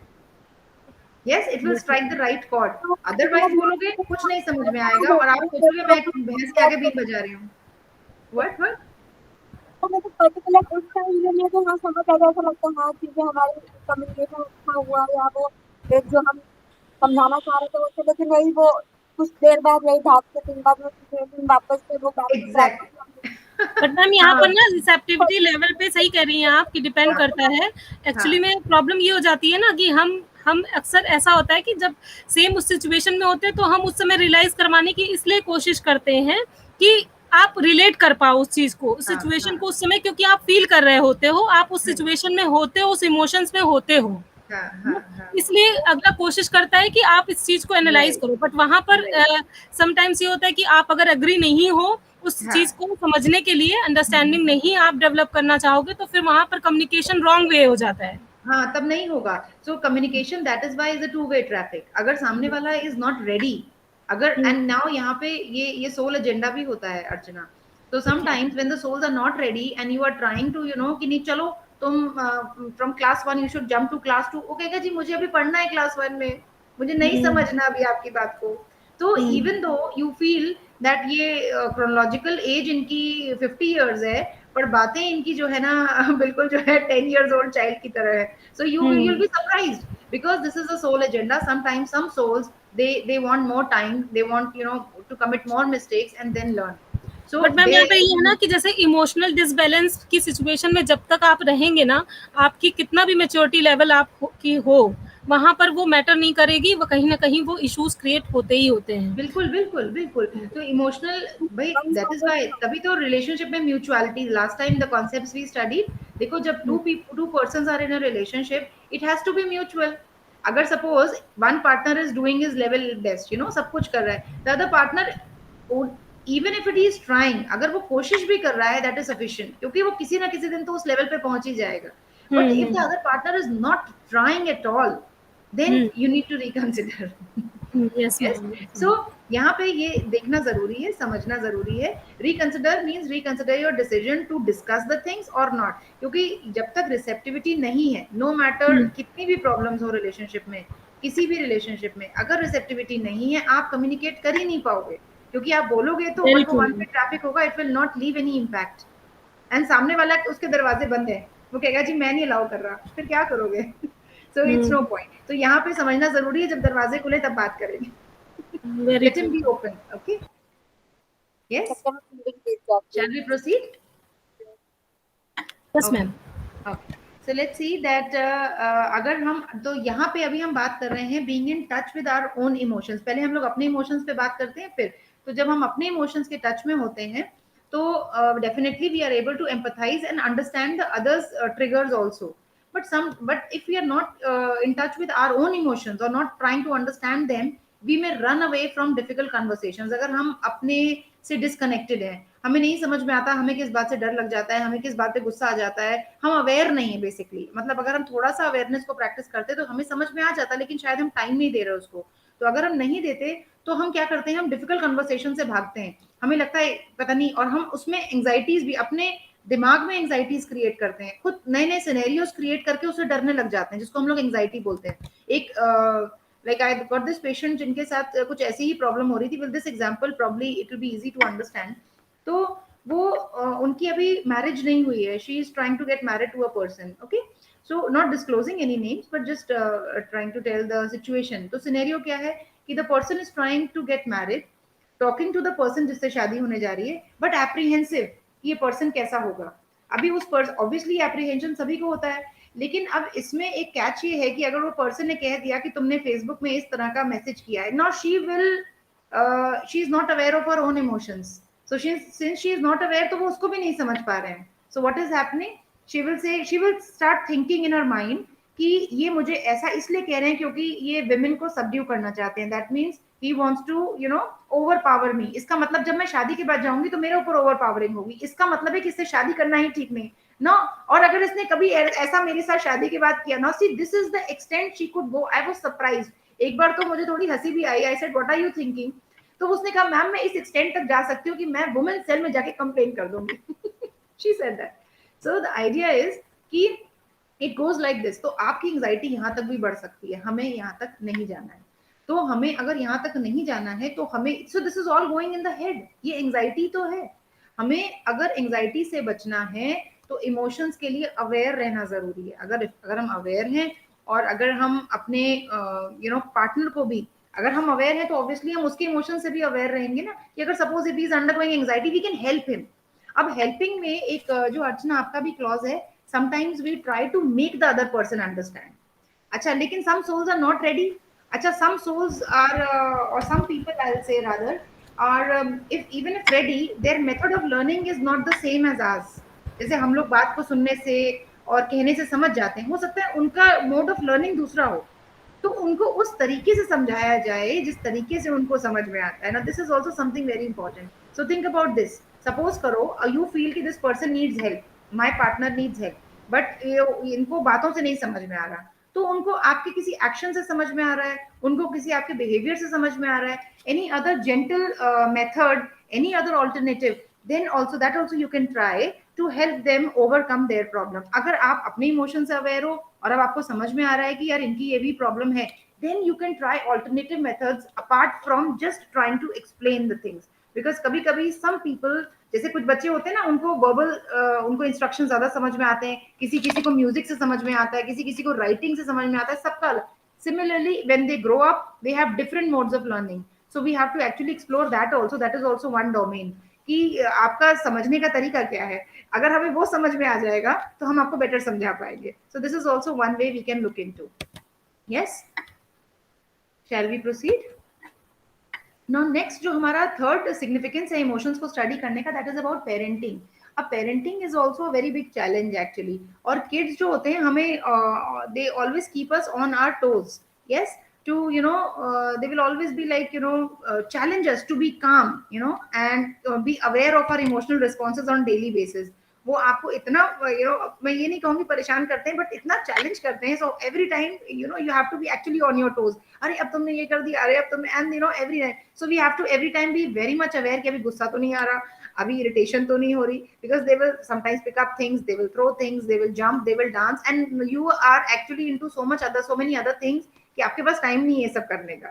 Yes, it will strike the right chord. Otherwise बोलोगे कुछ नहीं समझ में आएगा, और आप सोचोगे मैं भैंस के आगे बीन बजा रही हूँ। व्हाट? तो मुझे पर्टिकुलर उस टाइम के लिए तो हाँ समझ आ गया, ऐसा लगता है हाँ ठीक है हमारी कम्युनिकेशन अच्छा हुआ, या वो एक जो हम समझाना चाह रहे थे उससे, लेकिन वही वो कुछ देर बाद वही ढाक के दिन बाद में सिचुएशन वापस से वो back to track. Exactly. But ma'am यहाँ पर हाँ ना रिसेप्टिविटी लेवल पे सही कह रही हैं आप कि डिपेंड हाँ करता है। एक्चुअली हाँ, में प्रॉब्लम ये हो जाती है ना कि हम अक्सर ऐसा होता है कि जब सेम उस सिचुएशन में होते हैं तो हम उस समय रियलाइज करवाने की इसलिए कोशिश करते हैं कि आप रिलेट कर पाओ उस चीज को, उस हाँ सिचुएशन हाँ को, उस समय क्योंकि आप फील कर रहे होते हो, आप उस राइट, सिचुएशन में होते हो, उस इमोशंस में होते हो। हाँ हाँ हाँ, इसलिए अगला कोशिश करता है कि आप इस चीज को एनालाइज राइट करो, बट वहां पर राइट, समटाइम्स ये होता है कि आप अगर एग्री नहीं हो उस चीज हाँ को समझने के लिए, अंडरस्टैंडिंग नहीं आप डेवलप करना चाहोगे तो फिर वहां पर कम्युनिकेशन रॉन्ग वे हो जाता है। हाँ, तब नहीं होगा। So communication that is why is a two way traffic. अगर सामने वाला इज नॉट रेडी, अगर, एंड नाउ यहाँ पे ये सोल एजेंडा भी होता है अर्चना। तो sometimes when the souls are not ready and you are trying to, you know, कि नहीं चलो तुम from class one you should jump to class two, वो कहेगा जी मुझे अभी पढ़ना है क्लास वन में, मुझे नहीं समझना अभी आपकी बात को। तो even though you feel that ये क्रोनोलॉजिकल एज इनकी 50 years है, पर बातें इनकी जो है ना बिल्कुल जो है 10 years old चाइल्ड की तरह है। So you'll be surprised because this is a soul agenda. Sometimes some souls they want more time, they want, you know, to commit more mistakes and then learn. So but ma'am they, यहाँ पे ये है ना कि जैसे emotional disbalance की situation में जब तक आप रहेंगे ना, आपकी कितना भी मेच्योरिटी लेवल आप की हो, वहां पर वो मैटर नहीं करेगी, वो कहीं ना कहीं वो इश्यूज क्रिएट होते ही होते हैं। बिल्कुल बिल्कुल बिल्कुल। तो इमोशनल, भाई दैट इज वाई, तभी तो रिलेशनशिप में mutuality, last time the concepts we studied, देखो जब two persons are in a relationship, it has to be mutual. अगर suppose one partner is doing his level best, you know, सब कुछ कर रहा है, the other partner, even if it is trying, अगर वो कोशिश भी कर रहा है, दैट इज सफिशिएंट, क्योंकि वो किसी ना किसी दिन तो उस लेवल पे पहुंच ही जाएगा। But if the other partner is not trying at all, then you need to reconsider. Yes yes. Ma'am. So यहाँ पे ये देखना जरूरी है, समझना जरूरी है। Reconsider means reconsider your decision to discuss the things और नॉट, क्योंकि जब तक रिसेप्टिविटी नहीं है, नो मैटर कितनी भी प्रॉब्लम्स हो रिलेशनशिप में, किसी भी रिलेशनशिप में, अगर रिसेप्टिविटी नहीं है, आप कम्युनिकेट कर ही नहीं पाओगे। क्योंकि आप बोलोगे तो वेरी बट वो ट्रू। वन वे ट्रैफिक होगा, it will not leave any impact. And सामने वाला, उसके दरवाजे बंद है, वो कहेगा जी मैं नहीं अलाउ कर रहा, फिर क्या करोगे? So it's no point. तो यहाँ पे समझना जरूरी है, जब दरवाजे खुले तब बात करेंगे। Very Let true. him be open. Okay. Yes. चक्कर में फीलिंग देख जाती Shall we proceed? Yes Okay. Ma'am. Okay. So let's see that अगर हम, तो यहाँ पे अभी हम बात कर रहे हैं being in touch with our own emotions। पहले हम लोग अपने emotions पे बात करते हैं, फिर तो जब हम अपने emotions के touch में होते हैं, तो definitely we are able to empathize and understand the others triggers also. But if we are not in touch with our own emotions or not trying to understand them, we may run away from difficult conversations। अगर हम अपने से disconnected हैं, हमें नहीं समझ में आता हमें किस बात से डर लग जाता है, हमें किस बात पे गुस्सा आ जाता है, हम अवेयर नहीं है बेसिकली। मतलब अगर हम थोड़ा सा अवेयरनेस को प्रैक्टिस करते तो हमें समझ में आ जाता, लेकिन शायद हम टाइम नहीं दे रहे उसको। तो अगर हम नहीं देते तो हम क्या करते हैं, हम डिफिकल्ट कन्वर्सेशन से भागते हैं, हमें लगता है पता नहीं, और हम उसमें एंग्जाइटीज भी अपने दिमाग में एंग्जाइटीज क्रिएट करते हैं, खुद नए नए सिनेरियोज क्रिएट करके उससे डरने लग जाते हैं, जिसको हम लोग एंग्जाइटी बोलते हैं। एक like I got this patient जिनके साथ कुछ ऐसी ही प्रॉब्लम हो रही थी, with this example probably it will be easy to understand. तो वो उनकी अभी मैरिज नहीं हुई है, she is trying to get married to a person, okay, so not disclosing any names but just trying to tell the situation. तो scenario क्या है कि the person is trying to get married, talking to the person जिससे शादी होने जा रही है, बट एप्रीहेंसिव ये पर्सन कैसा होगा। अभी उस पर्सन, ऑब्वियसली एप्रीहेंशन सभी को होता है, लेकिन अब इसमें एक कैच ये है कि अगर वो पर्सन ने कह दिया कि तुमने फेसबुक में इस तरह का मैसेज किया है, now she will, she is not aware of her own emotions, so since she is not aware तो वो उसको भी नहीं समझ पा रहे हैं। so what is happening, she will start thinking in her mind कि ये मुझे ऐसा इसलिए कह रहे हैं क्योंकि ये women को subdue करना चाहते हैं, that means he wants to you know overpower me, इसका मतलब जब मैं शादी के बाद जाऊंगी तो मेरे ऊपर overpowering होगी, इसका मतलब है कि इससे शादी करना ही ठीक नहीं ना। और अगर इसने कभी ऐसा मेरे साथ शादी के बाद किया ना, see this is the extent she could go, I was surprised। एक बार तो मुझे थोड़ी हंसी भी आई, I said what are you thinking, तो उसने कहा मैम मैं इस एक्सटेंट तक जा सकती हूँ कि मैं वुमेन सेल में जाके कंप्लेन कर दूंगी। She said that. So the idea is कि इट गोज लाइक दिस। तो आपकी एंजाइटी यहाँ तक भी बढ़ सकती है, हमें यहाँ तक नहीं जाना है। तो हमें अगर यहाँ तक नहीं जाना है तो हमें, सो this is all going in the head, ये एंजाइटी तो है। हमें अगर एंजाइटी से बचना है तो इमोशंस के लिए अवेयर रहना जरूरी है। अगर हम अवेयर हैं और अगर हम अपने पार्टनर को भी, अगर हम अवेयर हैं तो ऑब्वियसली हम उसके इमोशन से भी अवेयर रहेंगे ना, कि अगर suppose if he is undergoing anxiety we can help him. अब हेल्पिंग में एक जो अर्चना आपका भी क्लॉज है, sometimes we try to make the other person understand. अच्छा, लेकिन some souls are not ready। अच्छा, some souls are or some people I'll say rather are if even if ready, their method of learning is not the same as ours। जैसे हम लोग बात को सुनने से और कहने से समझ जाते हैं, हो सकता है उनका मोड ऑफ लर्निंग दूसरा हो, तो उनको उस तरीके से समझाया जाए जिस तरीके से उनको समझ में आता है ना। This is also something very important. So think about this, suppose करो यू फील कि this person needs help, my partner needs help, but इनको बातों से नहीं समझ में आ रहा, तो उनको आपके किसी एक्शन से समझ में आ रहा है, उनको किसी आपके बिहेवियर से समझ में आ रहा है, any other gentle method, any other alternative, then also that also you can try to help them overcome their problem। अगर आप अपने इमोशन से अवेयर हो और अब आपको समझ में आ रहा है कि यार इनकी ये भी प्रॉब्लम है, then you can try alternative methods apart from just trying to explain the things। Because कभी कभी सम पीपल, जैसे कुछ बच्चे होते हैं ना, उनको वर्बल उनको इंस्ट्रक्शन ज्यादा समझ में आते हैं, किसी किसी को म्यूजिक से समझ में आता है, किसी किसी को राइटिंग से समझ में आता है, सबका अलग। Similarly, when they grow up, they have different modes of learning, so we have to actually explore that also। that is also one domain कि आपका समझने का तरीका क्या है। अगर हमें वो समझ में आ जाएगा तो हम आपको बेटर समझा पाएंगे। So this is also one way we can look into. Yes, shall we proceed now. Next जो हमारा थर्ड सिग्निफिकेंस है इमोशंस को स्टडी करने का, दैट इज अबाउट पेरेंटिंग। अब parenting is also a very big challenge actually. और kids जो होते हैं हमें they always keep us on our toes. Yes, to they will always be like challenge us to be calm and be aware of our emotional responses on daily basis। वो आपको इतना मैं ये नहीं कहूंगी परेशान करते हैं, बट इतना चैलेंज करते हैं, so every time you have to be actually on your toes। अरे अब तुमने ये कर दिया, अरे अब तुमने, and every time, so we have to every time be very much aware कि अभी गुस्सा तो नहीं आ रहा, अभी इरिटेशन तो नहीं हो रही, because they will sometimes pick up things, they will throw things, they will jump, they will dance, and you are actually into so many other things कि आपके पास टाइम नहीं है सब करने का।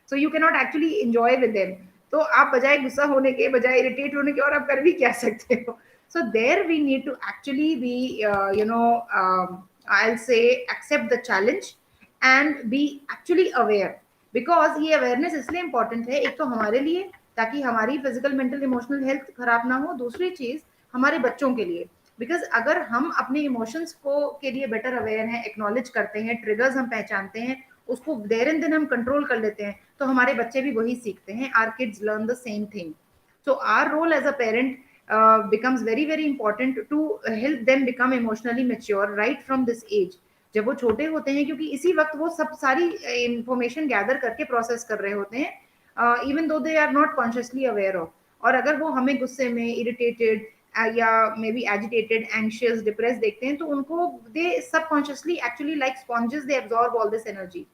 So you can not actually enjoy with them. तो आप बजाय गुस्सा होने के, बजाय इरिटेट होने के, और आप कर भी क्या सकते हो। So there we need to actually be I'll say accept the challenge and be actually aware। Because ये अवेयरनेस इसलिए इंपॉर्टेंट है, एक तो हमारे लिए ताकि हमारी फिजिकल मेंटल इमोशनल हेल्थ खराब ना हो, दूसरी चीज हमारे बच्चों के लिए। बिकॉज अगर हम अपने इमोशंस को के लिए बेटर अवेयर हैं, एक्नॉलेज करते हैं, ट्रिगर्स हम पहचानते हैं, उसको देर एंड दिन हम कंट्रोल कर लेते हैं, तो हमारे बच्चे भी वही सीखते हैं। Our kids learn the same thing. So our role as a parent becomes very very important to help them become emotionally mature right from this age। जब वो छोटे होते हैं, क्योंकि इसी वक्त वो सब सारी इंफॉर्मेशन गैदर करके प्रोसेस कर रहे होते हैं, even though they are not consciously aware of. और अगर वो हमें गुस्से में, इरिटेटेड या may be agitated, anxious, depress देखते हैं, तो उनको they subconsciously actually like sponges they absorb all this energy.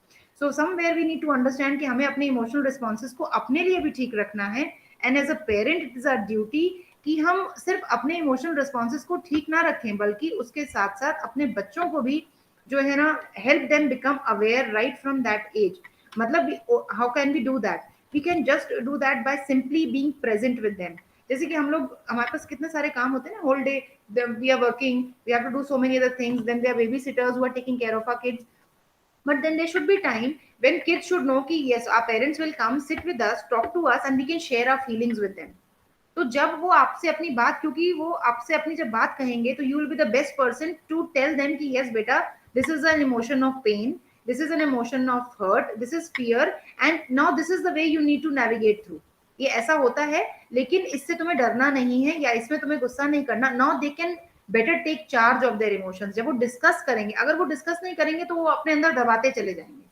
So somewhere we need to understand कि हमें अपने इमोशनल रिस्पॉन्सेज को अपने लिए भी ठीक रखना है. And as a parent it is our duty कि हम सिर्फ अपने इमोशनल रिस्पॉन्सेज को ठीक ना रखें, बल्कि उसके साथ साथ अपने बच्चों को भी जो है ना, help them become aware right from that age. मतलब how can we do that? We can just do that by simply being present with them. जैसे कि हम लोग, हमारे पास कितने सारे काम होते हैं ना, whole day we are working, we have to do so many other things, then there babysitters who are taking care of our kids. But then there should be time when kids should know कि yes, our parents will come, sit with us, talk to us, and we can share our feelings with them. तो जब वो आपसे अपनी बात, क्योंकि वो आपसे अपनी जब बात कहेंगे, तो you will be the best person to tell them कि यस बेटा, this is an emotion of pain, this is an emotion of hurt, this is fear, and now this is the way you need to navigate through. ये ऐसा होता है, लेकिन इससे तुम्हें डरना नहीं है, या इसमें तुम्हें गुस्सा नहीं करना. Now they can better take charge of their emotions. जब वो डिस्कस करेंगे, अगर वो डिस्कस नहीं करेंगे तो वो अपने अंदर दबाते चले जाएंगे,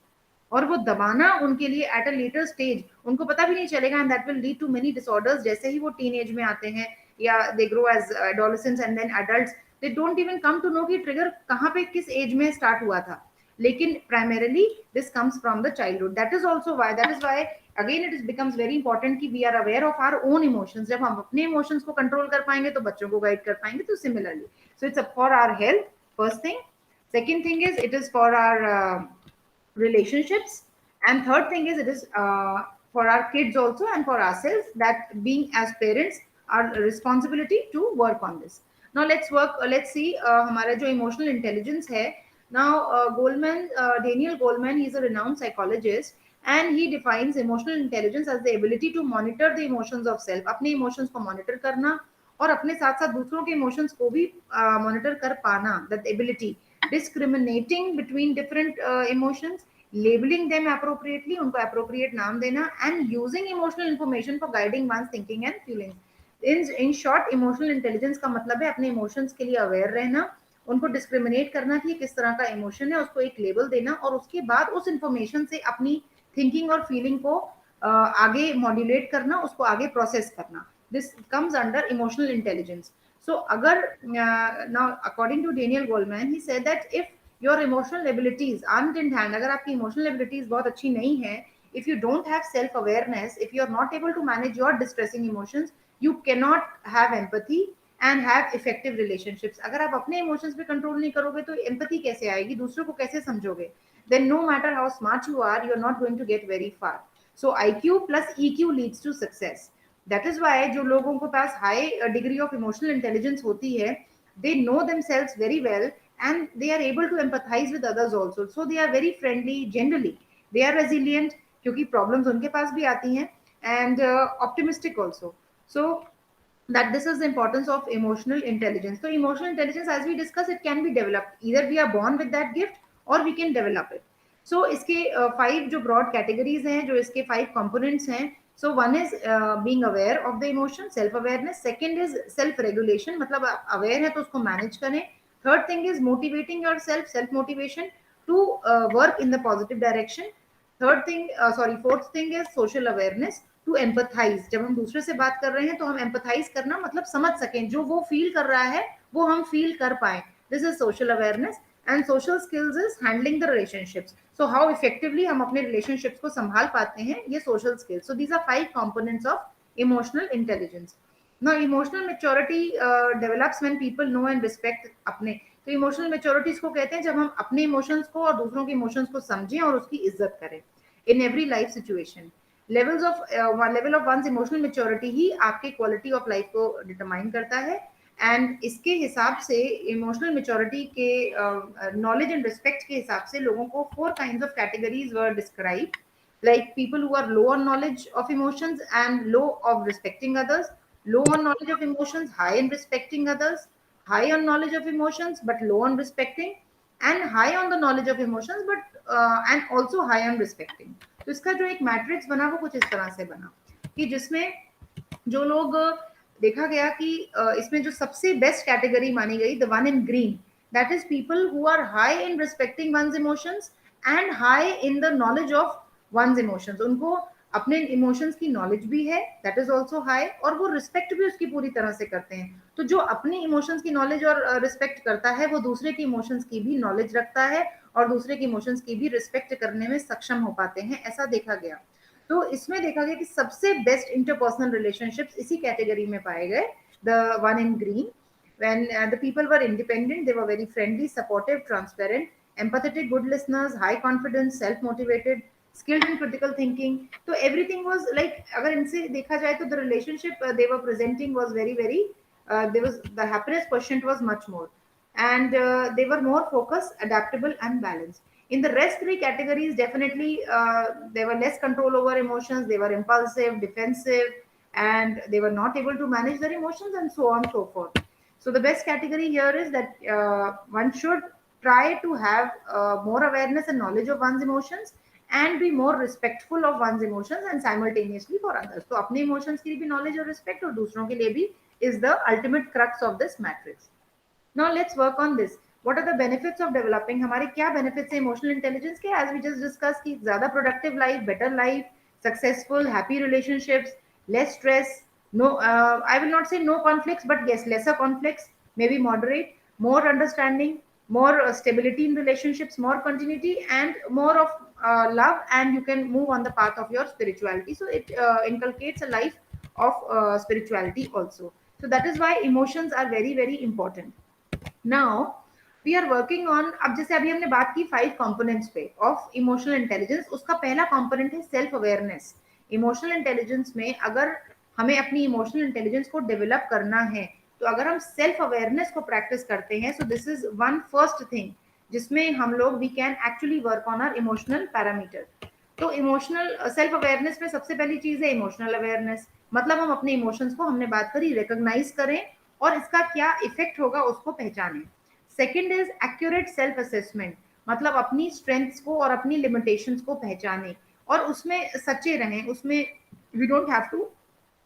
और वो दबाना उनके लिए एट अ लेटर स्टेज उनको पता भी नहीं चलेगा, and that will lead to many disorders. जैसे ही वो टीनेज में आते हैं, या they grow as adolescents and then adults, they don't even come to know कि ट्रिगर कहाँ पे किस एज में स्टार्ट हुआ था. लेकिन primarily this comes from the childhood. That is also why, that is why again it is becomes very important कि we are aware of our own emotions. जब हम अपने इमोशंस को कंट्रोल कर पाएंगे तो बच्चों को गाइड कर पाएंगे. तो similarly, so it's for our health, first thing. Second thing is it is for our relationships, and third thing is it is for our kids also, and for ourselves, that being as parents, our responsibility to work on this. Now let's work, let's see हमारा जो emotional intelligence है. Now Daniel Goleman, he is a renowned psychologist, and he defines emotional intelligence as the ability to monitor the emotions of self. अपने emotions को monitor करना, और अपने साथ साथ दूसरों के इमोशंस को भी मॉनिटर कर पाना. That ability, discriminating between different emotions, labelling them appropriately, उनको अप्रोप्रिएट नाम देना, and using emotional information for guiding one's thinking and feelings. In short, emotional intelligence का मतलब है अपने इमोशंस के लिए अवेयर रहना, उनको डिस्क्रिमिनेट करना कि किस तरह का इमोशन है, उसको एक लेबल देना, और उसके बाद उस इंफॉर्मेशन से अपनी थिंकिंग और फीलिंग को आगे मॉड्यूलेट करना, उसको आगे प्रोसेस करना. This comes under emotional intelligence. So agar now according to Daniel Goleman, he said that if your emotional abilities aren't in hand, agar aapki emotional abilities bahut achhi nahi hai, if you don't have self awareness, if you are not able to manage your distressing emotions, you cannot have empathy and have effective relationships. agar aap apne emotions pe control nahi karoge to empathy kaise aayegi, दूसरों को कैसे समझोगे? Then no matter how smart you are, you are not going to get very far. So IQ plus EQ leads to success. That is why जो लोगों के पास high degree of emotional intelligence होती है, they know themselves very well, and they are able to empathise with others also. So they are very friendly, generally they are resilient, क्योंकि problems उनके पास भी आती हैं, and optimistic also. So that this is the importance of emotional intelligence. So emotional intelligence, as we discussed, it can be developed. Either we are born with that gift or we can develop it. So इसके 5 जो broad categories हैं, जो इसके 5 components हैं. So one is being aware of the emotion, self awareness. Second is self regulation, मतलब आप aware है तो उसको manage करें. Third thing is motivating yourself, self motivation to work in the positive direction. Fourth thing is social awareness, to empathise. जब हम दूसरे से बात कर रहे हैं तो हम एम्पथाइज करना मतलब समझ सकें, जो वो फील कर रहा है वो हम फील कर पाए. This is social awareness. And social skills is handling the relationships. So how effectively हम अपने रिलेशनशिप्स को संभाल पाते हैं, ये social skills. So these are 5 components of emotional intelligence. Now emotional maturity develops when people know and respect अपने. तो emotional maturity इसको कहते हैं जब हम अपने इमोशंस को और दूसरों के इमोशंस को समझें और उसकी इज्जत करें in every life situation. Level of one's emotional maturity ही आपके क्वालिटी ऑफ लाइफ को डिटरमाइन करता है. एंड इसके हिसाब से इमोशनल मेच्योरिटी के नॉलेज एंड रिस्पेक्ट के हिसाब से लोगों को 4 kinds of categories were describe, like people who are low on knowledge of emotions and low of respecting others, low on knowledge of emotions, high in respecting others, high on knowledge of emotions but low on respecting, and high on the knowledge of emotions but and also high on respecting. तो इसका जो एक matrix बना वो कुछ इस तरह से बना कि जिसमें जो लोग देखा गया कि इसमें जो सबसे बेस्ट कैटेगरी मानी गई, the one in green, that is people who are high in respecting one's emotions and high in the knowledge of one's emotions. उनको अपने इमोशंस की नॉलेज भी है, दैट इज ऑल्सो हाई, और वो रिस्पेक्ट भी उसकी पूरी तरह से करते हैं। तो जो अपनी इमोशंस की नॉलेज और रिस्पेक्ट करता है, वो दूसरे की इमोशंस की भी नॉलेज रखता है और दूसरे की इमोशंस की भी रिस्पेक्ट करने में सक्षम हो पाते हैं, ऐसा देखा गया। तो इसमें देखा गया कि सबसे बेस्ट इंटरपर्सनल रिलेशनशिप्स इसी कैटेगरी में पाए गए, the one in green. When the people were independent, they were very friendly, supportive, transparent, empathetic, good listeners, high confidence, self motivated, skilled in critical thinking. So everything was like, अगर इनसे देखा जाए तो the relationship they were presenting was very very there was the happiness quotient was much more, and they were more focused, adaptable, and balanced. In the rest three categories, definitely they were less control over emotions, they were impulsive, defensive, and they were not able to manage their emotions, and so on and so forth. So the best category here is that one should try to have more awareness and knowledge of one's emotions and be more respectful of one's emotions and simultaneously for others. So अपने emotions की भी knowledge और respect और दूसरों के लिए भी is the ultimate crux of this matrix. Now let's work on this. What are the benefits of developing? हमारे क्या benefits है emotional intelligence के? As we just discussed कि ज़्यादा productive life, better life, successful, happy relationships, less stress, no, I will not say no conflicts, but yes, lesser conflicts, maybe moderate, more understanding, more stability in relationships, more continuity, and more of love, and you can move on the path of your spirituality. So it inculcates a life of spirituality also. So that is why emotions are very very important. Now we are working on, अब जैसे अभी हमने बात की 5 components पे of emotional intelligence, उसका पहला component है सेल्फ अवेयरनेस। इमोशनल इंटेलिजेंस में अगर हमें अपनी इमोशनल इंटेलिजेंस को डेवलप करना है, तो अगर हम सेल्फ अवेयरनेस को प्रैक्टिस करते हैं, so this is one first thing जिसमें हम लोग we can actually work on our emotional parameter. तो इमोशनल सेल्फ अवेयरनेस में सबसे पहली चीज है इमोशनल अवेयरनेस, मतलब हम अपने इमोशंस को, हमने बात करी, रिकॉग्नाइज करें और इसका क्या इफेक्ट होगा उसको पहचानें। Second is accurate self assessment, मतलब अपनी स्ट्रेंथ्स को और अपनी लिमिटेशंस को पहचानें और उसमें सच्चे रहें, उसमें we don't have to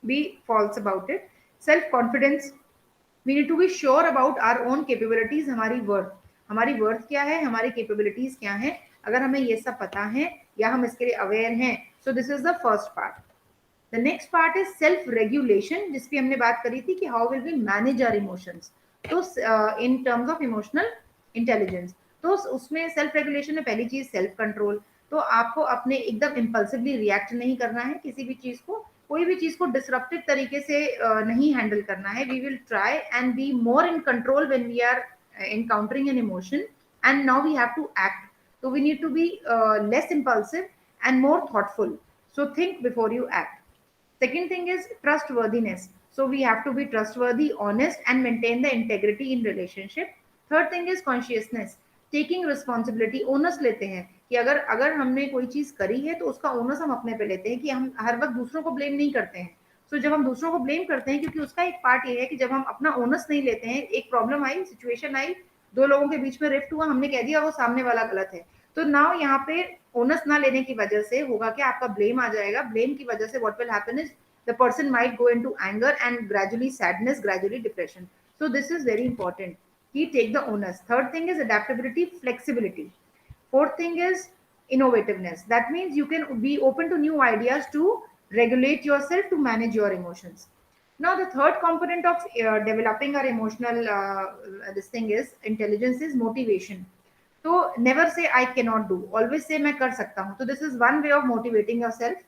be false about it. Self confidence, we need to be sure about our own capabilities, हमारी वर्थ क्या है, हमारी कैपेबिलिटीज क्या है, अगर हमें ये सब पता है या हम इसके लिए अवेयर हैं, so this is the first part. The next part is self regulation, जिसकी हमने बात करी थी कि how will we manage our emotions, तो in terms of emotional intelligence. तो उसमें सेल्फ रेगुलेशन में पहली चीज सेल्फ कंट्रोल, तो आपको अपने एकदम इम्पल्सिवली रिएक्ट नहीं करना है, किसी भी चीज को, कोई भी चीज को डिसरप्टिव तरीके से नहीं हैंडल करना है। We will try and be more in control when we are encountering an emotion, and now we have to act, so we need to be less impulsive and more thoughtful. So think before you act. Second thing is trustworthiness, so we have to be trustworthy, honest, and maintain the integrity in relationship. Third thing is consciousness, taking responsibility, onus लेते हैं कि अगर अगर हमने कोई चीज करी है तो उसका ओनस हम अपने पे लेते हैं, कि हम हर वक्त दूसरों को ब्लेम नहीं करते हैं। सो जब हम दूसरों को ब्लेम करते हैं, क्योंकि उसका एक पार्ट ये है कि जब हम अपना ओनस नहीं लेते हैं, एक प्रॉब्लम आई, सिचुएशन आई, दो लोगों के बीच में रिफ्ट हुआ, हमने कह दिया वो सामने वाला गलत है, तो नाउ यहाँ पे ओनस ना लेने की वजह से होगा क्या, आपका ब्लेम आ जाएगा। ब्लेम की वजह से what will happen is the person might go into anger and gradually sadness, gradually depression. So this is very important, he take the onus. Third thing is adaptability, flexibility. Fourth thing is innovativeness, that means you can be open to new ideas to regulate yourself, to manage your emotions. Now the third component of developing our emotional this thing is intelligence is motivation. तो never say I cannot do, always say मैं कर सकता हूँ। तो this is one way of motivating yourself।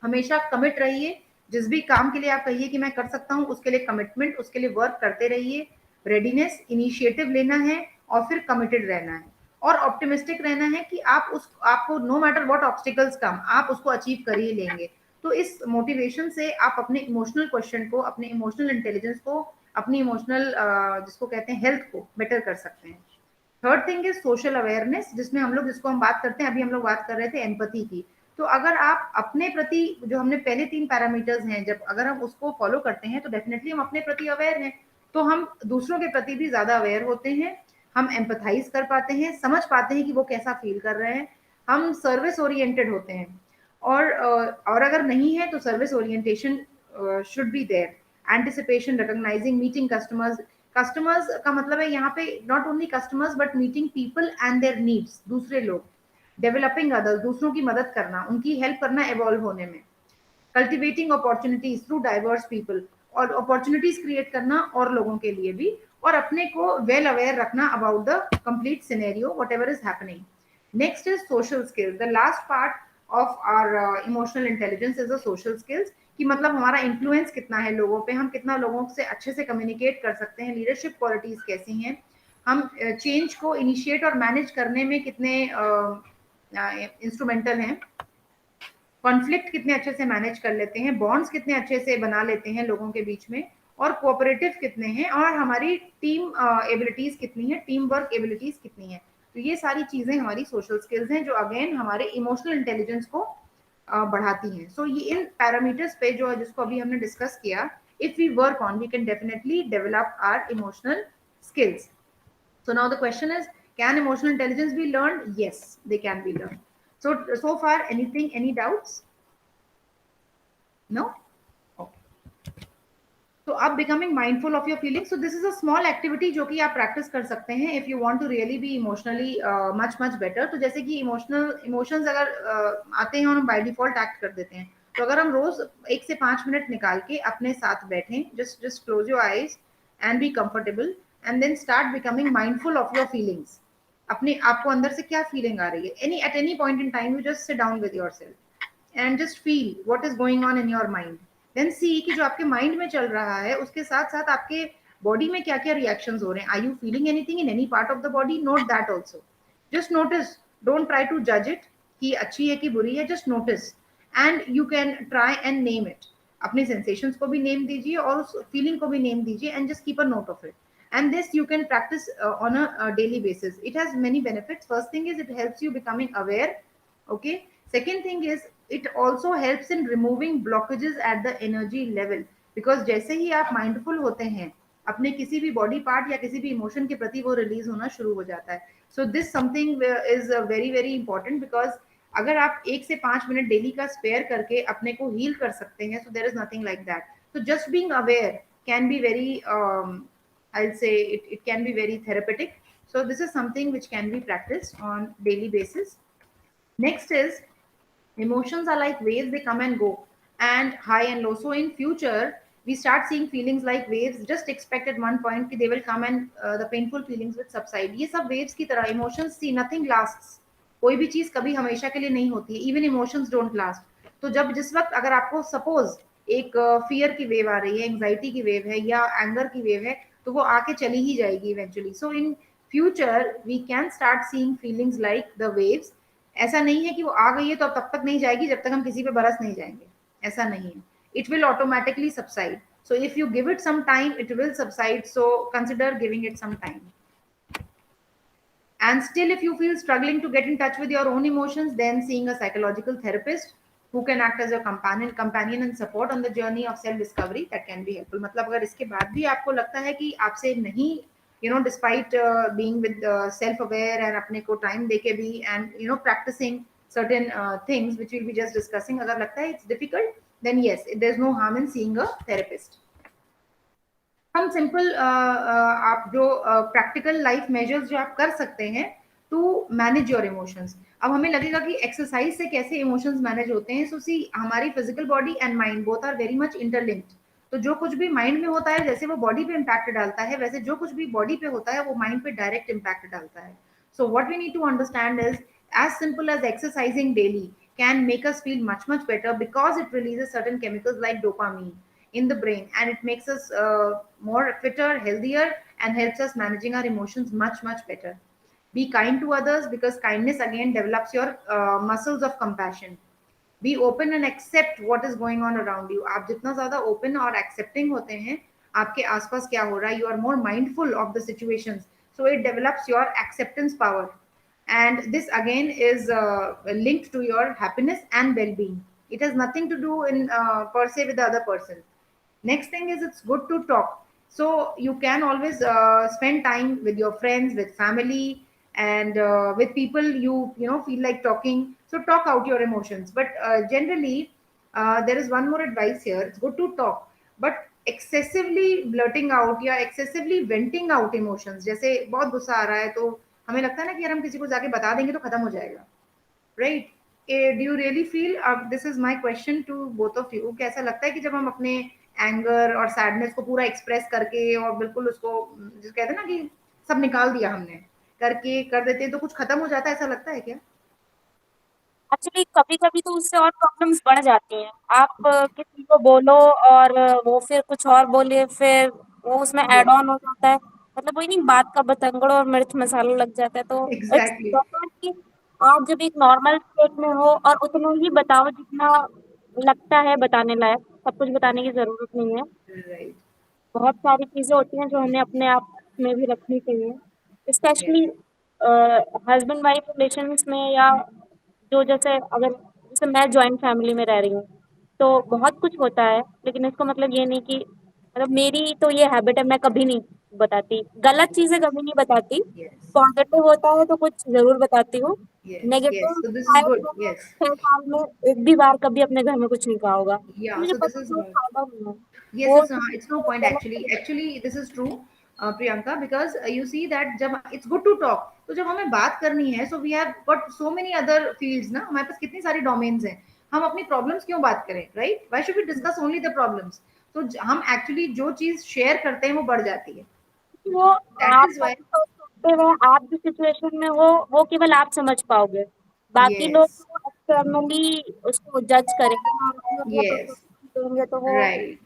हमेशा commit रहिए, जिस भी काम के लिए आप कहिए कि मैं कर सकता हूँ, उसके लिए कमिटमेंट, उसके लिए वर्क करते रहिए। रेडीनेस, इनिशिएटिव लेना है और फिर कमिटेड रहना है और ऑप्टिमिस्टिक रहना है कि आपको नो मैटर व्हाट ऑब्स्टिकल्स कम, आप उसको अचीव कर ही लेंगे। तो इस मोटिवेशन से आप अपने इमोशनल क्वेश्चन को, अपने इमोशनल इंटेलिजेंस को, अपनी इमोशनल जिसको कहते हैं हेल्थ को बेटर कर सकते हैं। Third thing is social awareness, जिसमें हम लोग, जिसको हम बात करते हैं, अभी हम लोग बात कर रहे थे एम्पैथी की। तो अगर आप अपने प्रति, जो हमने पहले 3 पैरामीटर्स हैं, जब अगर हम उसको फॉलो करते हैं तो डेफिनेटली हम अपने प्रति अवेयर हैं, तो हम दूसरों के प्रति भी ज्यादा अवेयर होते हैं, हम एम्पैथाइज कर पाते हैं, समझ पाते हैं कि वो कैसा फील कर रहे हैं, हम सर्विस ओरिएंटेड होते हैं। और अगर नहीं है तो service orientation should be there. Anticipation, recognising, meeting customers का मतलब है यहाँ पे not only customers but meeting people and their needs, दूसरे लोग। डेवलपिंग अदर्स, दूसरों की मदद करना, उनकी हेल्प करना एवॉल्व होने में, cultivating opportunities through diverse people, और अपॉर्चुनिटीज क्रिएट करना और लोगों के लिए भी, और अपने को वेल अवेयर रखना about the complete scenario whatever is happening. Next is social skills. The last part of our emotional intelligence is the social skills, कि मतलब हमारा इन्फ्लुएंस कितना है लोगों पे, हम कितना लोगों से अच्छे से कम्युनिकेट कर सकते हैं, लीडरशिप क्वालिटीज कैसी हैं, हम चेंज को इनिशिएट और मैनेज करने में कितने इंस्ट्रूमेंटल हैं, कॉन्फ्लिक्ट कितने अच्छे से मैनेज कर लेते हैं, बॉन्ड्स कितने अच्छे से बना लेते हैं लोगों के बीच में, और कोऑपरेटिव कितने हैं, और हमारी टीम एबिलिटीज कितनी है, टीम वर्क एबिलिटीज कितनी है. तो ये सारी चीजें हमारी सोशल स्किल्स हैं जो अगेन हमारे इमोशनल इंटेलिजेंस को बढ़ाती हैं. सो ये इन पैरामीटर्स पे जो जिसको अभी हमने डिस्कस किया, if we work on we can definitely develop our emotional skills. So now the question is, can emotional intelligence be learned? Yes, they can be learned. So far, anything, any doubts? No? Okay. So अब becoming mindful of your feelings. So this is a small activity जो कि आप practice कर सकते हैं if you want to really be emotionally much better. तो जैसे कि emotions अगर आते हैं और हम by default act कर देते हैं, तो अगर हम रोज 1 से 5 मिनट निकाल के अपने साथ बैठें, just close your eyes and be comfortable and then start becoming mindful of your feelings. अपने आपको अंदर से क्या फीलिंग आ रही है, at any point in time you just sit down with yourself and just feel what is going on in your mind. Then see कि जो आपके माइंड में चल रहा है उसके साथ साथ आपके बॉडी में क्या क्या रिएक्शंस हो रहे हैं. Are you feeling anything in any part of the body? Note that also. Just notice, don't try to जज इट कि अच्छी है कि बुरी है, just notice and you can try and name it. अपने सेंसेशंस को भी नेम दीजिए और उस फीलिंग को भी नेम दीजिए and just keep a note of it. And this you can practice on a daily basis. It has many benefits. First thing is it helps you becoming aware. Okay. Second thing is it also helps in removing blockages at the energy level, because जैसे ही आप mindful होते हैं अपने किसी भी body part या किसी भी इमोशन के प्रति वो रिलीज होना शुरू हो जाता है. So this something is very very important, because अगर आप 1 से 5 मिनट डेली का स्पेयर करके अपने को हील कर सकते हैं, so there is nothing like that. So just being aware can be very I'll say it can be very therapeutic. So this is something which can be practiced on daily basis. Next is emotions are like waves, they come and go and high and low. So in future we start seeing feelings like waves. Just expect at one point कि they will come and the painful feelings will subside. ये सब waves की तरह emotions, see nothing lasts. कोई भी चीज कभी हमेशा के लिए नहीं होती है. Even emotions don't last. तो जब जिस वक्त अगर आपको सपोज एक फियर की वेव आ रही है, एंग्जाइटी की वेव है या एंगर की वेव है, तो वो आके चली ही जाएगी eventually. So in future we can start seeing feelings like the waves. ऐसा नहीं है कि वो आ गई है तो अब तब तक नहीं जाएगी जब तक हम किसी पे बरस नहीं जाएंगे, ऐसा नहीं है. It will automatically subside. So if you give it some time it will subside. So consider giving it some time. And still if you feel struggling to get in touch with your own emotions, then seeing a psychological therapist who can act as your companion and support on the journey of self discovery, that can be helpful. मतलब अगर इसके बाद भी आपको लगता है कि आपसे नहीं, despite being with self aware and अपने को time देके भी and practicing certain things which we'll be just discussing, अगर लगता है it's difficult, then yes, there's no harm in seeing a therapist. हम सिंपल आप जो प्रैक्टिकल लाइफ मेजर्स जो आप कर सकते हैं टू मैनेज योर इमोशंस. अब हमें लगेगा कि एक्सरसाइज से कैसे इमोशंस मैनेज होते हैं. सो सी हमारी physical body and mind both are very much interlinked. तो जो कुछ भी माइंड में होता है जैसे वो बॉडी पे इम्पैक्ट डालता है, वैसे जो कुछ भी बॉडी पे होता है वो माइंड पे डायरेक्ट इम्पैक्ट डालता है. So what we need to understand is as simple as exercising daily can make us feel much better, because it releases certain chemicals like dopamine in the brain and it makes us more fitter, healthier, and helps us managing our emotions much better. Be kind to others, because kindness again develops your muscles of compassion. Be open and accept what is going on around you. आप जितना ज्यादा open और accepting होते हैं आपके आसपास क्या हो रहा है, you are more mindful of the situations, so it develops your acceptance power, and this again is linked to your happiness and well-being. It has nothing to do in per se with the other person. Next thing is it's good to talk. So you can always spend time with your friends, with family, and with people you feel like talking. So talk out your emotions, but generally there is one more advice here. It's good to talk, but excessively blurting out या excessively venting out emotions, जैसे बहुत गुस्सा आ रहा है तो हमें लगता है ना कि यार हम किसी को जाके बता देंगे तो खत्म हो जाएगा. Right? Do you really feel, अब this is my question to both of you, कि ऐसा लगता है कि जब हम अपने एंगर और सैडनेस को पूरा एक्सप्रेस करके और बिल्कुल उसको, जिस कहते हैं ना कि सब निकाल दिया हमने, करके कर देते हैं तो कुछ खत्म हो जाता है, ऐसा लगता है क्या? एक्चुअली कभी-कभी तो उससे और प्रॉब्लम्स बढ़ जाती हैं। आप किसी को बोलो और वो फिर कुछ और बोले, फिर वो उसमें ऐड यस, ऑन हो जाता है। मतलब वही नहीं, बात का बतंगड़ और मिर्च मसाला लग जाता है। तो इट्स एग्जैक्टली, बेटर कि आप जब एक नॉर्मल स्टेट में हो और उतना ही बताओ जितना लगता है बताने लायक। सब कुछ बताने की ज़रूरत नहीं है। राइट, बहुत सारी चीज़ें होती हैं जो हमें अपने आप में भी रखनी चाहिए। Specially yes, husband wife relations में, या जो जैसे अगर जैसे मैं जॉइंट फैमिली में रह रही हूँ, तो बहुत कुछ होता है, लेकिन इसका मतलब ये नहीं कि मतलब मेरी तो ये हैबिट है, मैं कभी नहीं बताती, गलत चीज़ें कभी नहीं बताती। यस, पॉजिटिव होता है तो कुछ ज़रूर बताती हूँ, yes, yes, negative so this is शायद good, मैंने yes, 6 साल में एक भी बार कभी अपने घर में कुछ नहीं कहा होगा। तो yeah, मुझे so this पता है is कि वो good. फ़ायदा नहीं है। Yes, वो it's no point actually. Actually, this is true, Priyanka, because you see that जब it's good to talk, तो जब हमें बात करनी है, so we have got so many other fields ना, हमारे पास कितनी सारी domains हैं, हम अपनी problems क्यों बात करें, right? Why should we discuss only the problems? तो हम actually जो चीज share करते हैं वो बढ़ जाती है. वो That आप is why, परस्पेक्टिव है, आप जिस सिचुएशन में हो वो केवल आप समझ पाओगे। बाकी लोग yes, तो एक्सटर्नली उसको जज करेंगे और अपना yes, परस्पेक्टिव देंगे, तो right.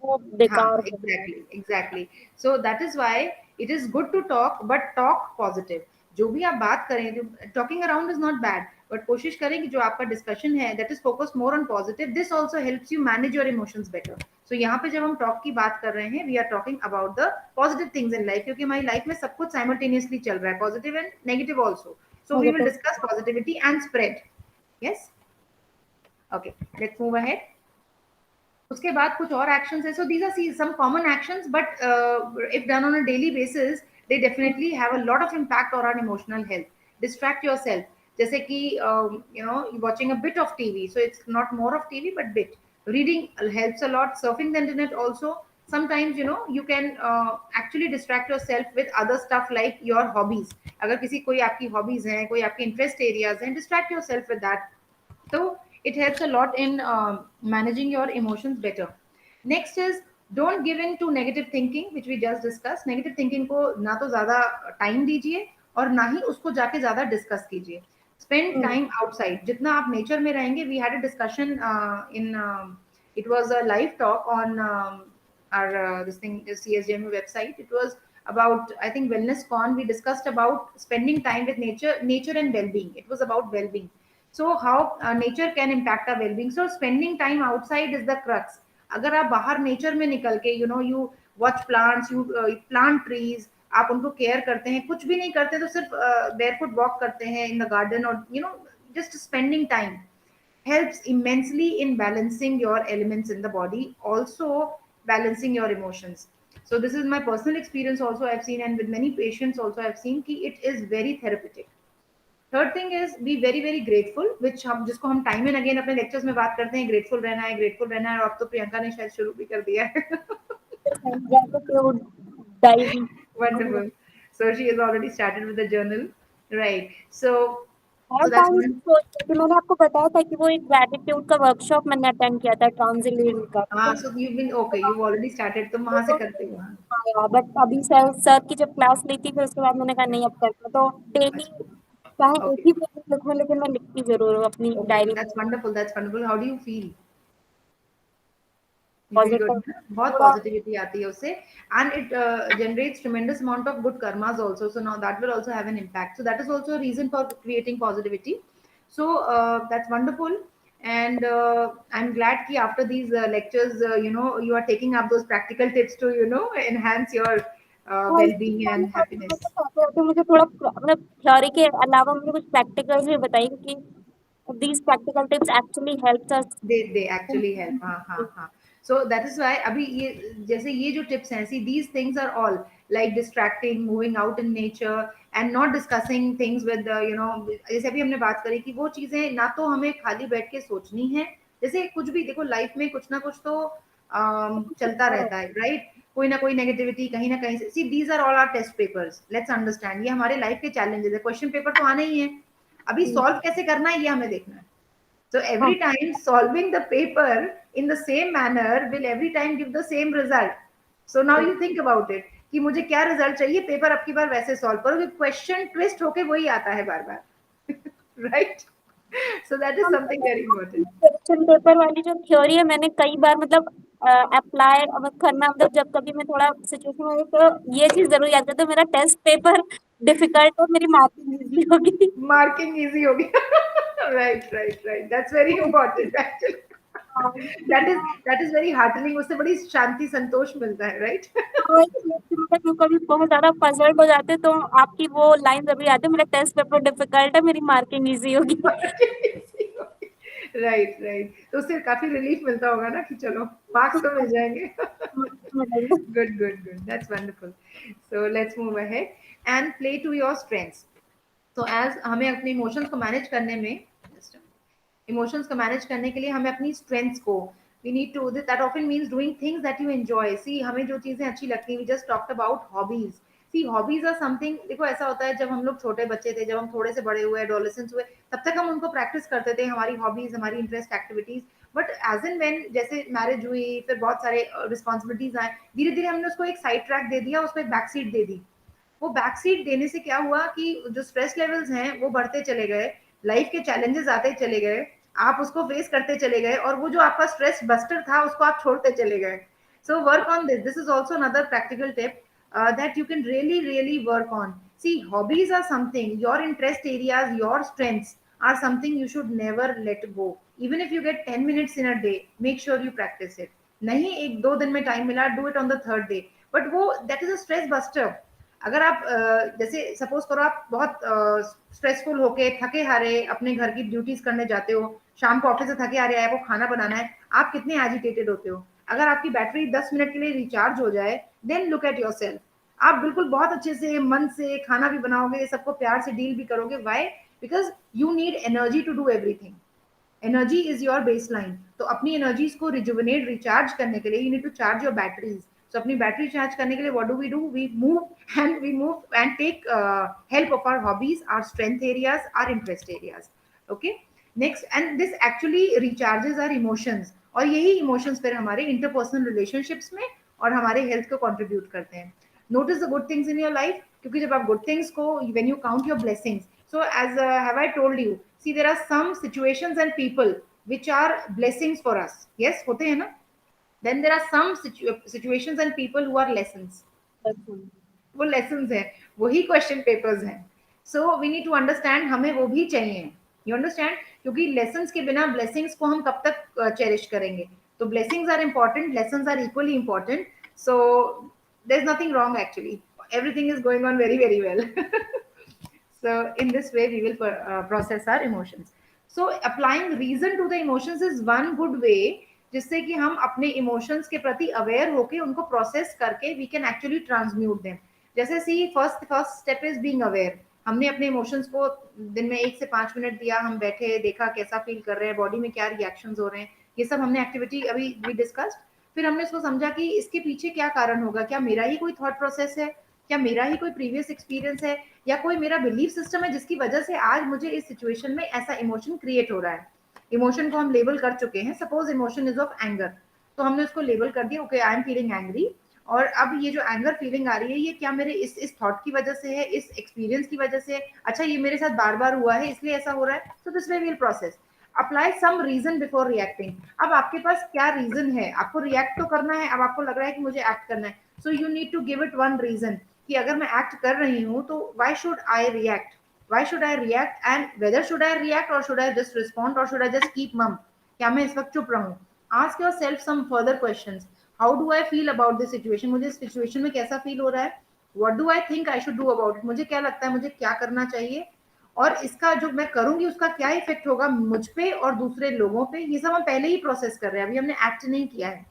वो हाँ, बेकार होगा। Exactly, exactly, so that is why it is good to talk, but talk positive. जो भी आप बात करें, talking around is not bad, but कोशिश करें कि जो आपका डिस्कशन है that is focus more on positive, this also helps you manage your emotions better. So यहाँ पे जब हम टॉक की बात कर रहे हैं, we are talking about the positive things in life, क्योंकि हमारी लाइफ में सब कुछ साइमल्टेनियसली चल रहा है, positive and negative also. So we will negative. Discuss positivity and spread. Yes, okay, let's move ahead. उसके बाद कुछ और एक्शंस है, so these are some common actions, but if done on a daily basis they definitely have a lot of impact on our emotional health. Distract yourself, जैसे कि you know watching a bit of TV, so it's not more of TV but bit. Reading helps a lot, surfing the internet also. sometimes you know you can actually distract yourself with other stuff like your hobbies. अगर किसी कोई आपकी hobbies हैं, कोई आपके interest areas हैं, distract yourself with that. So it helps a lot in managing your emotions better. Next is, don't give in to negative thinking, which we just discussed. Negative thinking को ना तो ज्यादा time दीजिए और ना ही उसको जाके ज्यादा डिस्कस कीजिए। स्पेंड टाइम आउटसाइड, जितना आप नेचर में रहेंगे। We had a discussion in, it was a live talk on our this thing, the CSJMU website. It was about, I think, wellness con. We discussed about spending time with nature and well-being. It was about well-being. So how nature can impact our well-being. So spending time outside is the crux. अगर आप बाहर nature में निकल के, you know, you watch plants, you plant trees, आप उनको care करते हैं, कुछ भी नहीं करते तो सिर्फ बेयरफुट वॉक करते हैं इन द गार्डन, और you know just spending time helps immensely in balancing your elements in the body, also balancing your emotions. So this is my personal experience also, I've seen, and with many patients also I've seen कि it is very therapeutic. Third thing is be very very grateful, which हम, जिसको हम time and again अपने lectures में बात करते हैं, grateful रहना है, ग्रेटफुल रहना है, और अब तो प्रियंका ने शायद शुरू भी कर दिया है। Gratitude diary. Wonderful, so she is already started with the journal, right? Her so that's time one. सोच रही थी, मैंने आपको बताया था कि वो एक ग्रेटिट्यूड का वर्कशॉप मैंने अटेंड किया था ट्रांजिलियन का, हाँ, तो so you been okay, you already started, तुम वहां से करते हो? हाँ, हाँ, बट अभी सर सर की जब क्लास ली थी, फिर उसके बाद मैंने कहा नहीं अब करना, तो डेली अच्छा, चाहे एक ओके, ही पेज लिखूं, लेकिन मैं लिखती जरूर हूँ अपनी ओके, डायरी में। That's wonderful, that's wonderful. How do you feel? You feel good positive ना? बहुत थोड़ा। पॉजिटिविटी आती है उससे, and it generates tremendous amount of good karmas also, so now that will also have an impact, so that is also a reason for creating positivity. So that's wonderful, and I'm glad कि after these lectures, you know, you are taking up those practical tips to, you know, enhance your well-being and happiness. मुझे थोड़ा मतलब theory के अलावा मुझे कुछ practicals भी बताइए, क्योंकि these practical tips actually helps us। They actually help, हाँ, हाँ, हाँ। सो दैट इज व्हाई अभी ये, जैसे ये जो टिप्स हैं, see these things are all like distracting, moving out in nature, and not discussing things with, you know, जैसे अभी हमने बात करी कि वो चीजें ना तो हमें खाली बैठ के सोचनी है, जैसे कुछ भी देखो लाइफ में कुछ ना कुछ तो चलता रहता है, राइट? कोई ना कोई नेगेटिविटी कहीं ना कहीं से। See these are all are test papers, let's understand, ये हमारे लाइफ के चैलेंजेस है, क्वेश्चन पेपर तो आना ही है, अभी सॉल्व कैसे करना है ये हमें देखना है. So every time solving the paper in the same manner will every time give the same result. So now you think about it कि मुझे क्या रिजल्ट चाहिए, पेपर अब की बार वैसे सॉल्व करो, क्वेश्चन ट्विस्ट होके वही आता है बार बार. Right. So that is something very important. Question paper वाली जो थ्योरी है मैंने कई बार मतलब अप्लाई करना, मतलब जब कभी मैं थोड़ा सिचुएशन में हूँ, तो ये चीज जरूर याद करती हूँ, मेरा टेस्ट पेपर डिफिकल्ट हो, मेरी मार्किंग इजी होगी. मार्किंग इजी होगी. Right right right, that's very important actually. That is very heartening, उससे बड़ी शांति संतोष मिलता है. राइट. मतलब कभी बहुत ज्यादा पजल्ड हो जाते तो आपकी वो लाइन जरूर आती है, मेरा टेस्ट पेपर डिफिकल्ट है, मेरी मार्किंग इजी होगी. राइट राइट, तो उससे काफी रिलीफ मिलता होगा ना कि चलो मार्क्स तो मिल जाएंगे. Good, good, good. That's wonderful. So let's move ahead and play to your strengths. So as हमें अपने इमोशंस को मैनेज करने में, इमोशंस को मैनेज करने के लिए हमें अपनी स्ट्रेंथ्स को, we need to, that often means doing things that you enjoy. See, हमें जो चीजें अच्छी लगती हैं, we just talked about hobbies. See, hobbies are something, देखो ऐसा होता है जब हम लोग छोटे बच्चे थे, जब हम थोड़े से बड़े हुए, एडोलेसेंस हुए, तब तक हम उनको प्रैक्टिस करते थे, हमारी हॉबीज, हमारी interest activities. But as and when जैसे मैरिज हुई, फिर बहुत सारे रिस्पॉन्सिबिलिटीज आए, धीरे धीरे हमने उसको एक साइड ट्रैक दे दिया, उसको एक बैक सीट दे दी. वो बैक सीट देने से क्या हुआ कि जो स्ट्रेस लेवल्स हैं वो बढ़ते चले गए, लाइफ के चैलेंजेस आते चले गए, आप उसको फेस करते चले गए, और वो जो आपका स्ट्रेस बस्टर था उसको आप छोड़ते चले गए. So work on this. This is also another practical tip that you can really work on. See, hobbies are something, your interest areas, your strengths are something you should never let go. Even if you get 10 minutes in a day, make sure you practice it. नहीं एक दो दिन में time मिला, do it on the third day. But वो that is a stress buster. अगर आप जैसे सपोज करो आप बहुत स्ट्रेसफुल होके थके हारे अपने घर की ड्यूटीज करने जाते हो, शाम को ऑफिस से थके हारे आए, आपको खाना बनाना है, आप कितने एजिटेटेड होते हो. अगर आपकी बैटरी 10 मिनट के लिए रिचार्ज हो जाए, देन लुक एट योरसेल्फ. आप बिल्कुल बहुत अच्छे से मन से खाना भी बनाओगे, सबको प्यार से डील भी करोगे. Why? Because you need energy to do everything. Energy is your base line. तो अपनी एनर्जीज को रिजुविनेट, रिचार्ज करने के लिए you need to charge your batteries. So अपनी बैटरी चार्ज करने के लिए what do? We move and take help of our hobbies, our strength areas, our interest areas. Okay. Next, and this actually recharges our emotions. और यही emotions फिर हमारे interpersonal relationships में और हमारे health को contribute करते हैं. Notice the good things in your life, क्योंकि जब आप good things को, when you count your blessings, so as have I told you, see there are some situations and people which are blessings for us. Yes, होते हैं ना. Then there are some situations and people who are lessons. वो lessons हैं, वही question papers हैं. So we need to understand हमें वो भी चाहिए. You understand? क्योंकि lessons के बिना blessings को हम कब तक cherish करेंगे. तो blessings are important, lessons are equally important. So there's nothing wrong actually. Everything is going on very well. So in this way we will process our emotions. So applying reason to the emotions is one good way जिससे कि हम अपने emotions के प्रति aware होके उनको process करके we can actually transmute them. जैसे see first step is being aware. हमने अपने इमोशंस को दिन में 1 से 5 मिनट दिया, हम बैठे, देखा कैसा फील कर रहे हैं, बॉडी में क्या रिएक्शंस हो रहे हैं, ये सब हमने एक्टिविटी अभी वी डिस्कस्ड. फिर हमने इसको समझा कि इसके पीछे क्या कारण होगा, क्या मेरा ही कोई थॉट प्रोसेस है, क्या मेरा ही कोई प्रीवियस एक्सपीरियंस है, या कोई मेरा बिलीफ सिस्टम है जिसकी वजह से आज मुझे इस सिचुएशन में ऐसा इमोशन क्रिएट हो रहा है. इमोशन को हम लेबल कर चुके हैं. Suppose emotion is of anger, तो हमने उसको लेबल कर दिया, okay I am feeling angry. और अब ये जो एंगर फीलिंग आ रही है, ये क्या मेरे इस थॉट की वजह से है, इस एक्सपीरियंस की वजह से, अच्छा ये मेरे साथ बार बार हुआ है इसलिए ऐसा हो रहा है. तो this way we will process. Apply some reason before reacting. अब आपके पास क्या रीजन है, आपको रिएक्ट तो करना है, अब आपको लग रहा है कि मुझे एक्ट करना है, so you need to give it one reason कि अगर मैं एक्ट कर रही हूँ तो why should I react. Why should I react, and whether should I react or should I just respond or should I just keep mum? क्या मैं इस वक्त चुप रहूं? Ask yourself some further questions. How do I feel about this situation? मुझे इस situation में कैसा फील हो रहा है? What do I think I should do about it? मुझे क्या लगता है मुझे क्या करना चाहिए, और इसका जो मैं करूंगी उसका क्या इफेक्ट होगा मुझ पे और दूसरे लोगों पे. ये सब हम पहले ही प्रोसेस कर रहे हैं, अभी हमने एक्ट नहीं किया है.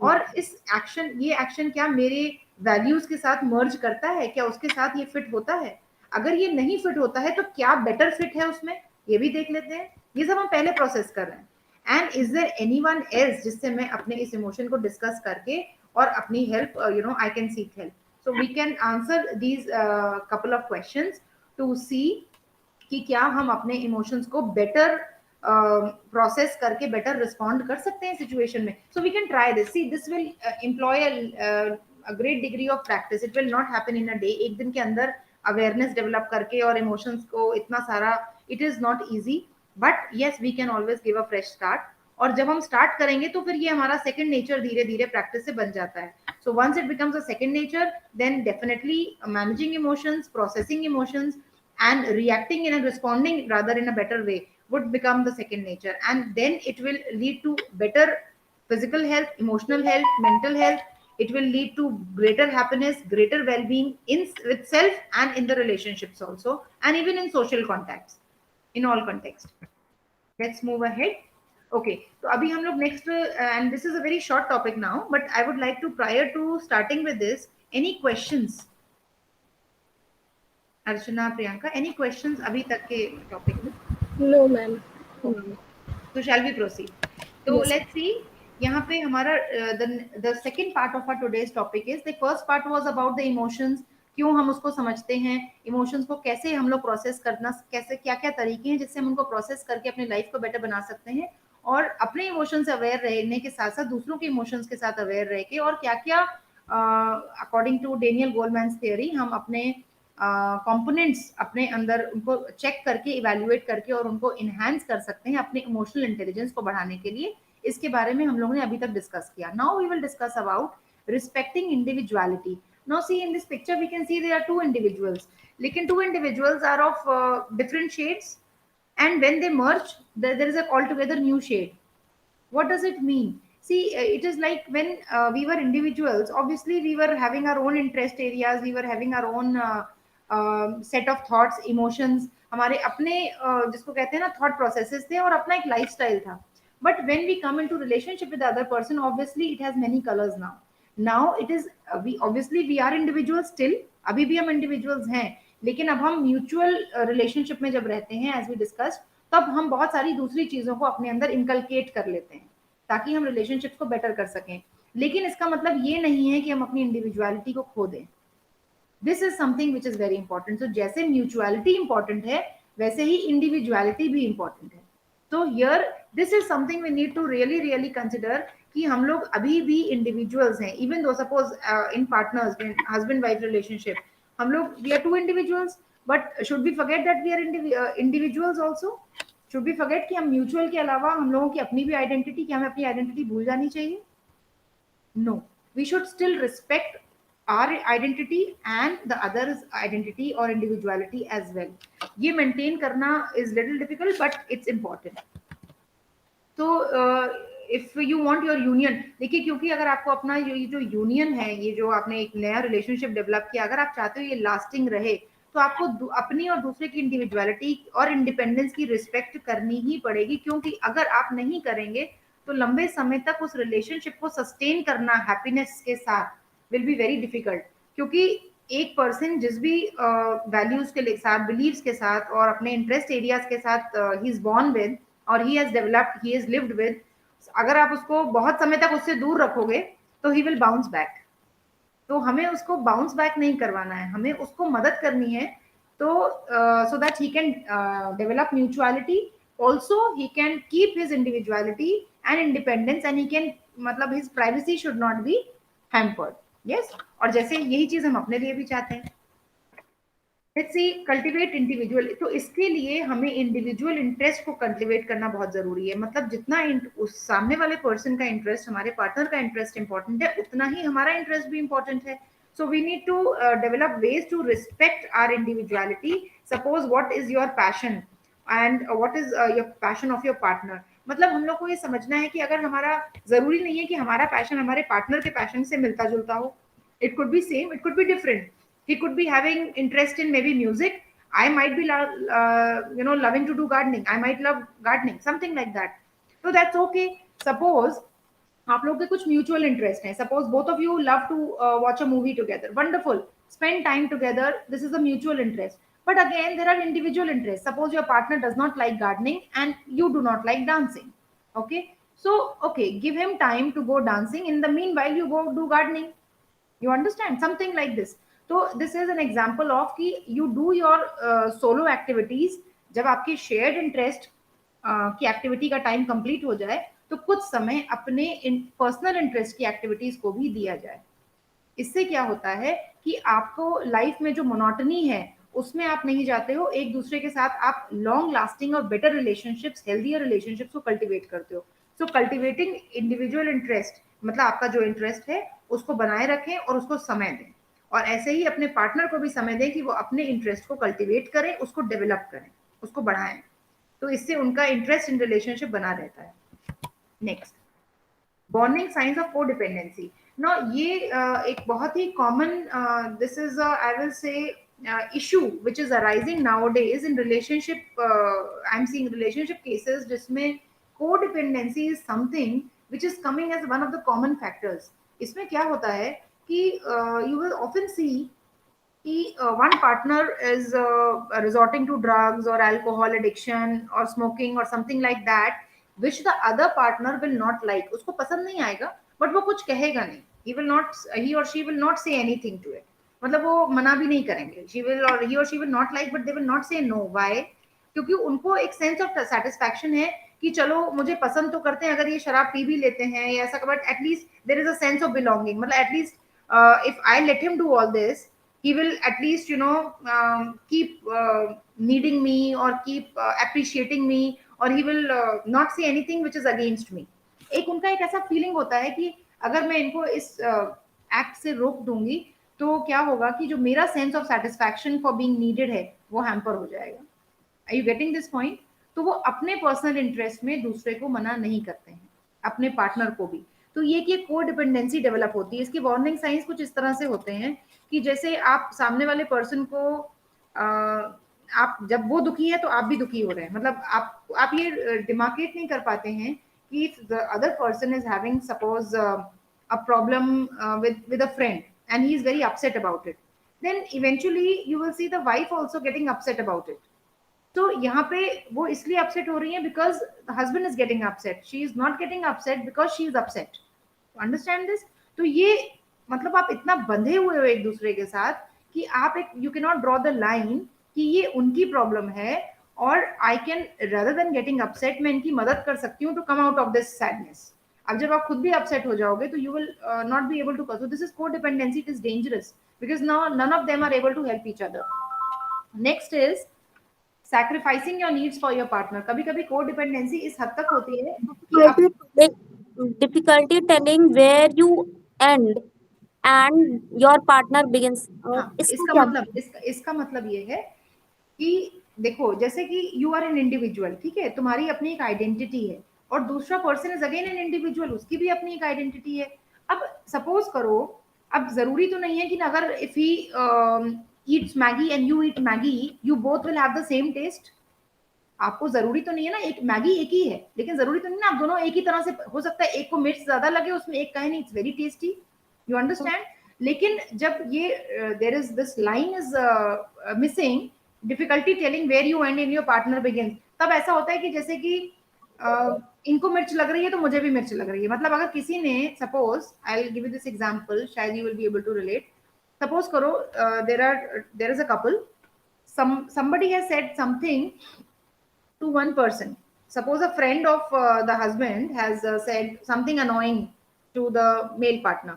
और इस एक्शन, ये एक्शन क्या मेरे वैल्यूज के साथ मर्ज करता है, क्या उसके साथ ये फिट होता है? अगर ये नहीं फिट होता है तो क्या बेटर फिट है उसमें, ये भी देख लेते हैं. ये सब हम पहले प्रोसेस कर रहे हैं. And is there anyone else जिससे मैं अपने इस इमोशन को डिस्कस करके और अपनी help I can seek help. So we can answer these couple of questions to see कि क्या हम अपने इमोशंस को बेटर प्रोसेस करके बेटर रिस्पॉन्ड कर सकते हैं सिचुएशन में. So we can try this. See this will employ a great degree of practice. It will not happen in a day. एक दिन के अंदर अवेयरनेस डेवलप करके और इमोशंस को इतना सारा, it is not easy, but yes we can always give a fresh start. और जब हम स्टार्ट करेंगे तो फिर ये हमारा सेकंड नेचर धीरे धीरे प्रैक्टिस से बन जाता है. So once it becomes a second nature, then definitely managing emotions, processing emotions and reacting in a responding rather in a better way would become the second nature, and then it will lead to better physical health, emotional health, mental health. It will lead to greater happiness, greater well-being in with self and in the relationships also, and even in social contacts, in all context. Let's move ahead. Okay, so abhi hum log next, and this is a very short topic now, but I would like to, prior to starting with this, any questions? Archana, Priyanka, any questions अभी तक के topic में? No ma'am. So shall we proceed? So Yes. let's see. यहाँ पे हमारा the second part of our today's topic is, the first part was about the emotions. क्यों हम उसको समझते हैं, इमोशंस को कैसे हम लोग प्रोसेस करना, कैसे क्या क्या तरीके हैं जिससे हम उनको प्रोसेस करके अपने लाइफ को बेटर बना सकते हैं, और अपने इमोशन से अवेयर रहने के साथ साथ दूसरों के इमोशंस के साथ अवेयर रह के, और क्या क्या according to Daniel Goleman theory हम अपने कंपोनेंट्स अपने अंदर उनको चेक करके, इवैल्यूएट करके और उनको इनहैंस कर सकते हैं अपने इमोशनल इंटेलिजेंस को बढ़ाने के लिए. इसके बारे में हम लोगों ने अभी तक डिस्कस किया. Now we will discuss about respecting individuality. Now see in this picture we can see there are two individuals, लेकिन two individuals are of different shades, and when they merge, there is a altogether new shade. What does it mean? See, it is like when we were individuals, obviously we were having our own interest areas, we were having our own set of thoughts, emotions, हमारे अपने जिसको कहते हैं ना thought processes थे, और अपना एक lifestyle था. But when we come into relationship with the other person, obviously it has many colors now. Now it is we obviously we are individuals still, अभी भी हम individuals हैं, लेकिन अब हम म्यूचुअल रिलेशनशिप में जब रहते हैं, एज वी डिस्कस, तब हम बहुत सारी दूसरी चीजों को अपने अंदर इनकलकेट कर लेते हैं ताकि हम रिलेशनशिप को बेटर कर सकें. लेकिन इसका मतलब ये नहीं है कि हम अपनी इंडिविजुअलिटी को खो दें. This is something which is very important. तो जैसे म्यूचुअलिटी इंपॉर्टेंट है, वैसे ही इंडिविजुअलिटी भी इंपॉर्टेंट है. तो here this is something we need to really really consider कि हम लोग अभी भी इंडिविजुअल्स हैं. Even though suppose in partners, husband wife relationship, हम लोग we are two individuals, but should we forget that we are individuals also? Should we forget कि हम म्यूचुअल के अलावा हम लोगों की अपनी भी आइडेंटिटी, क्या हमें अपनी आइडेंटिटी भूल जानी चाहिए? No, we should still respect our identity and the other's identity or individuality as well. ये maintain करना is little difficult but it's important. तो if you want your union, देखिए, क्योंकि अगर आपको अपना ये जो यूनियन है, ये जो आपने एक नया रिलेशनशिप डेवलप किया, अगर आप चाहते हो ये लास्टिंग रहे, तो आपको अपनी और दूसरे की इंडिविजुअलिटी और इंडिपेंडेंस की रिस्पेक्ट करनी ही पड़ेगी. क्योंकि अगर आप नहीं करेंगे तो लंबे समय तक उस रिलेशनशिप को सस्टेन करना हैप्पीनेस के साथ विल बी वेरी डिफिकल्ट. क्योंकि एक पर्सन जिस भी वैल्यूज के साथ, बिलीव्स के साथ और अपने इंटरेस्ट एरियाज के साथ ही इज बॉर्न विद और he has developed, he is lived with, अगर आप उसको बहुत समय तक उससे दूर रखोगे तो ही विल बाउंस बैक. तो हमें उसको बाउंस बैक नहीं करवाना है, हमें उसको मदद करनी है. तो so that he can develop mutuality, also he can keep his individuality and independence, and he can, मतलब his privacy should not be hampered. Yes, और जैसे यही चीज हम अपने लिए भी चाहते हैं. Let's see, cultivate individual. तो इसके लिए हमें इंडिविजुअल इंटरेस्ट को कल्टिवेट करना बहुत जरूरी है. मतलब जितना उस सामने वाले पर्सन का इंटरेस्ट, हमारे पार्टनर का इंटरेस्ट इंपॉर्टेंट है, उतना ही हमारा इंटरेस्ट भी इंपॉर्टेंट है. So we need to develop ways to respect our individuality. Suppose what is your passion and what is your passion of your partner. मतलब हम लोग को ये समझना है कि अगर हमारा, जरूरी नहीं है कि हमारा पैशन हमारे पार्टनर के पैशन से मिलता जुलता हो. It could be same, it could be different. He could be having interest in maybe music. I might be loving to do gardening. I might love gardening, something like that. So that's okay. Suppose आप लोग के कुछ mutual interest है. Suppose both of you love to watch a movie together. Wonderful, spend time together. This is a mutual interest. But again, there are individual interests. Suppose your partner does not like gardening and you do not like dancing. Okay, so okay, give him time to go dancing. In the meanwhile, you go do gardening. You understand, something like this. So this is an example of ki you do your solo activities जब आपके shared interest की activity का time complete हो जाए तो कुछ समय अपने पर्सनल इंटरेस्ट की एक्टिविटीज को भी दिया जाए। इससे क्या होता है कि आपको लाइफ में जो मोनोटनी है उसमें आप नहीं जाते हो, एक दूसरे के साथ आप लॉन्ग लास्टिंग और बेटर रिलेशनशिप्स, हेल्दियर रिलेशनशिप्स को कल्टिवेट करते हो। सो कल्टिवेटिंग इंडिविजुअल इंटरेस्ट मतलब आपका जो इंटरेस्ट है उसको बनाए रखें और उसको समय दें, और ऐसे ही अपने पार्टनर को भी समय दें कि वो अपने इंटरेस्ट को कल्टिवेट करें, उसको डेवलप करें, उसको बढ़ाएं। तो इससे उनका इंटरेस्ट इन रिलेशनशिप बना रहता है। Next, bonding science of codependency. No ये एक बहुत ही common, this is I will say issue which is arising nowadays in relationship. I'm seeing relationship cases जिसमें codependency is something which is coming as one of the common factors. इसमें क्या होता है कि you will often see कि one partner is resorting to drugs or alcohol addiction or smoking or something like that, which the other partner will not like. उसको पसंद नहीं आएगा but वो कुछ कहेगा नहीं, he or she will not say anything to it. मतलब वो मना भी नहीं करेंगे, he or she will not like but they will not say no. Why? क्योंकि उनको एक सेंस ऑफ सेटिस्फैक्शन है कि चलो मुझे पसंद तो करते हैं, अगर ये शराब पी भी लेते हैं या ऐसा, but at least there is a sense of belonging. मतलब at least if I let him do all this, he will at least keep needing me or keep appreciating me, or he will not say anything which is against me. एक उनका एक ऐसा feeling होता है कि अगर मैं इनको इस एक्ट से रोक दूंगी तो क्या होगा कि जो मेरा sense of satisfaction for being needed है वो हैम्पर हो जाएगा। Are you getting this point? तो वो अपने पर्सनल इंटरेस्ट में दूसरे को मना नहीं करते हैं, अपने पार्टनर को भी। तो ये कि को डिपेंडेंसी डेवलप होती है। इसके वार्निंग साइंस कुछ इस तरह से होते हैं कि जैसे आप सामने वाले पर्सन को आप जब वो दुखी है तो आप भी दुखी हो रहे हैं। मतलब आप ये डिमार्केट नहीं कर पाते हैं कि if the other person is having suppose a problem with a friend and he is very upset about it, then eventually you will see the wife also getting upset about it. तो यहाँ पे वो इसलिए upset हो रही है because husband is getting upset, she is not getting upset because she is upset. Understand this? तो ये मतलब आप इतना बंधे हुए हो एक दूसरे के साथ कि आप एक you can not draw the line कि ये उनकी प्रॉब्लम है और I can rather than getting upset मैं इनकी मदद कर सकती हूँ to come out of this sadness. अब जब आप खुद भी अपसेट हो जाओगे तो you will not be able to, so this is codependency, it is dangerous because now none of them are able to help each other. Next is sacrificing your needs for your partner. कभी कभी को dependency इस हद तक होती है कि आप difficulty telling where you end and your partner begins. हाँ, इसका क्या इसका मतलब ये है कि देखो जैसे कि यू आर एन इंडिविजुअल, ठीक है, तुम्हारी अपनी एक आइडेंटिटी है और दूसरा person is again an individual, उसकी भी अपनी एक आइडेंटिटी है। अब सपोज करो, अब जरूरी तो नहीं है कि अगर if he eats Maggi and you eat Maggi you both will have the same taste. आपको जरूरी तो नहीं है ना, एक मैगी एक ही है लेकिन जरूरी तो नहीं ना आप दोनों एक ही तरह से, हो सकता है एक को मिर्च ज्यादा लगे उसमें, एक कहे नहीं it's very tasty, you understand. लेकिन जब ये there is this line is missing, difficulty telling where you end in your partner begins, तब ऐसा होता है कि जैसे कि इनको मिर्च लग रही है तो मुझे भी मिर्च लग रही है। मतलब अगर किसी ने suppose, I will give you this example, शायद you will be able to relate. Suppose करो there is a couple, somebody has said something to one person. Suppose a friend of the husband has said something annoying to the male partner.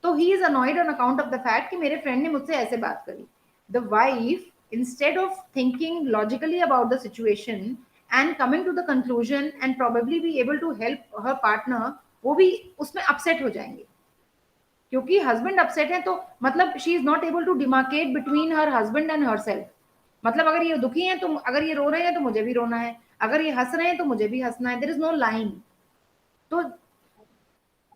So he is annoyed on account of the fact कि मेरे friend ने मुझसे ऐसे बात करी। The wife, instead of thinking logically about the situation and coming to the conclusion and probably be able to help her partner, वो भी उसमें upset हो जाएंगे क्योंकि हस्बैंड अपसेट है। तो मतलब she is not able to demarcate between her husband and herself. मतलब अगर ये दुखी हैं तो, अगर ये रो रहे हैं तो मुझे भी रोना है, अगर ये हंस रहे हैं तो मुझे भी हंसना है, देयर इज नो लाइन। तो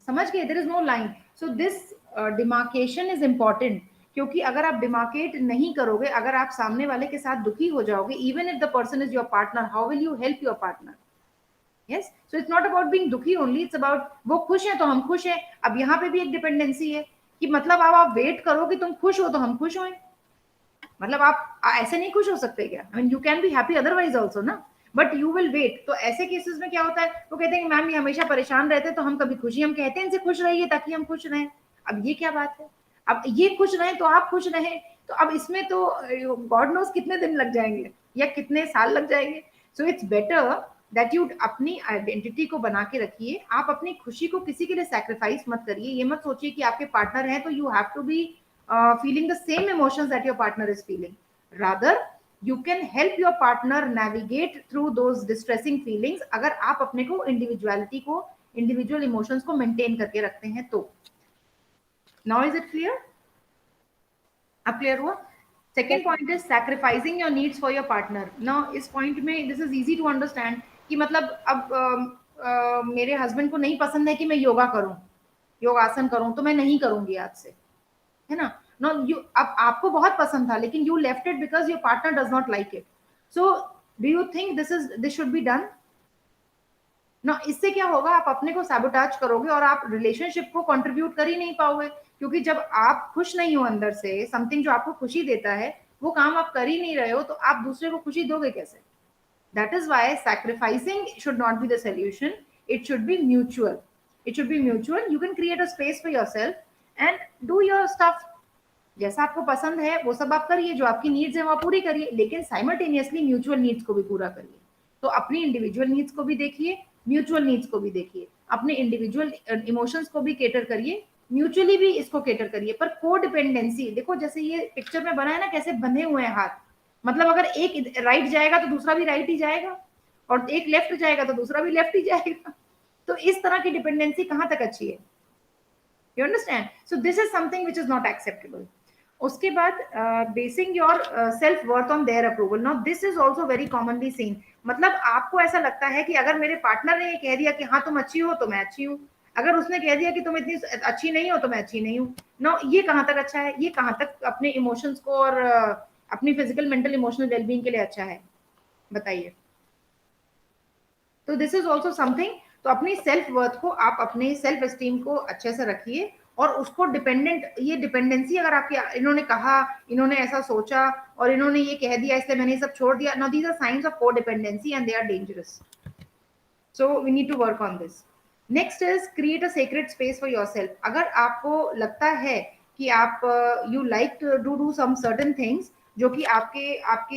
समझ गए, there is no line. So this demarcation is important, क्योंकि अगर आप डिमार्केट नहीं करोगे, अगर आप सामने वाले के साथ दुखी हो जाओगे, even if the person is your partner, how will you help your partner? Yes, so it's not about being दुखी ओनली, इट्स अबाउट वो खुश है तो हम खुश हैं। अब यहाँ पे भी एक डिपेंडेंसी है कि मतलब अब आप वेट करो कि तुम खुश हो तो हम खुश हों। मतलब आप ऐसे नहीं खुश हो सकते क्या? I mean you can be happy otherwise also ना, बट यू विल वेट। तो ऐसे केसेस में क्या होता है, वो कहते हैं मैम ये हमेशा परेशान रहते हैं तो हम कभी खुशी, हम कहते हैं इनसे खुश रहिए ताकि हम खुश रहें। अब ये क्या बात है? अब ये खुश रहें तो आप खुश रहें, तो अब इसमें तो गॉड नोस कितने दिन लग जाएंगे। या कितने साल लग जाएंगे. So it's better that you अपनी आइडेंटिटी को बना के रखिए. आप अपनी खुशी को किसी के लिए सैक्रिफाइस मत करिए. ये मत सोचिए कि आपके पार्टनर हैं तो you have to be feeling the same emotions that your partner is feeling. Rather, you can help your partner navigate through those distressing feelings अगर आप अपने को individuality को individual emotions को maintain करके रखते हैं तो. Now is it clear? अब clear हुआ? Second point is sacrificing your needs for your partner. Now इस point में this is easy to understand कि मतलब अब मेरे husband को नहीं पसंद है कि मैं योगा करूं, योगासन करूं, तो मैं नहीं करूंगी आज से, है ना. नो यू, अब आपको बहुत पसंद था लेकिन you left it because your partner does not like it. So do you think this should be done? ना इससे क्या होगा, आप अपने को सैबोटाज करोगे और आप रिलेशनशिप को कंट्रीब्यूट कर ही नहीं पाओगे. क्योंकि जब आप खुश नहीं हो अंदर से, समथिंग जो आपको खुशी देता है वो काम आप कर ही नहीं रहे हो, तो आप दूसरे को खुशी दोगे कैसे? That is why sacrificing should not be the solution. It should be mutual. It should be mutual. You can create a space for yourself and do your stuff. जैसा आपको पसंद है वो सब आप करिए, जो आपकी नीड्स है वो पूरी करिए, लेकिन साइमल्टेनियसली म्यूचुअल नीड्स को भी पूरा करिए. तो अपनी इंडिविजुअल नीड्स को भी देखिए, म्यूचुअल नीड्स को भी देखिए. अपने इंडिविजुअल इमोशंस को भी केटर करिए, म्यूचुअली भी इसको केटर करिए. पर को डिपेंडेंसी देखो, जैसे ये पिक्चर में बना है ना, कैसे बंधे हुए हैं हाथ. मतलब अगर एक राइट जाएगा तो दूसरा भी राइट ही जाएगा, और एक लेफ्ट जाएगा तो दूसरा भी लेफ्ट ही जाएगा. तो इस तरह की डिपेंडेंसी कहाँ तक अच्छी है? You understand? So this is something which is not acceptable. उसके बाद basin your self worth on their approval. Now this is also very commonly seen. मतलब आपको ऐसा लगता है कि अगर मेरे पार्टनर ने ये कह दिया कि हाँ तुम अच्छी हो तो मैं अच्छी हूँ, अगर उसने कह दिया कि तुम इतनी अच्छी नहीं हो तो मैं अच्छी नहीं हूँ. नो, ये कहाँ तक अच्छा है? ये कहाँ तक अपने इमोशंस को और अपनी फिजिकल मेंटल इमोशनल वेलबींग के लिए अच्छा है? बताइए. तो दिस इज ऑल्सो समथिंग. तो अपनी सेल्फ वर्थ को, आप अपने सेल्फ एस्टीम को अच्छे से रखिए, और उसको डिपेंडेंट, ये डिपेंडेंसी अगर आपके, इन्होंने कहा, इन्होंने ऐसा सोचा और इन्होंने ये कह दिया इसलिए मैंने सब छोड़ दिया. No, these are signs of codependency and they are dangerous. So we need to work on this. Next is create a secret space for yourself. अगर आपको लगता है कि आप you like to do some certain things जो कि आपके आपके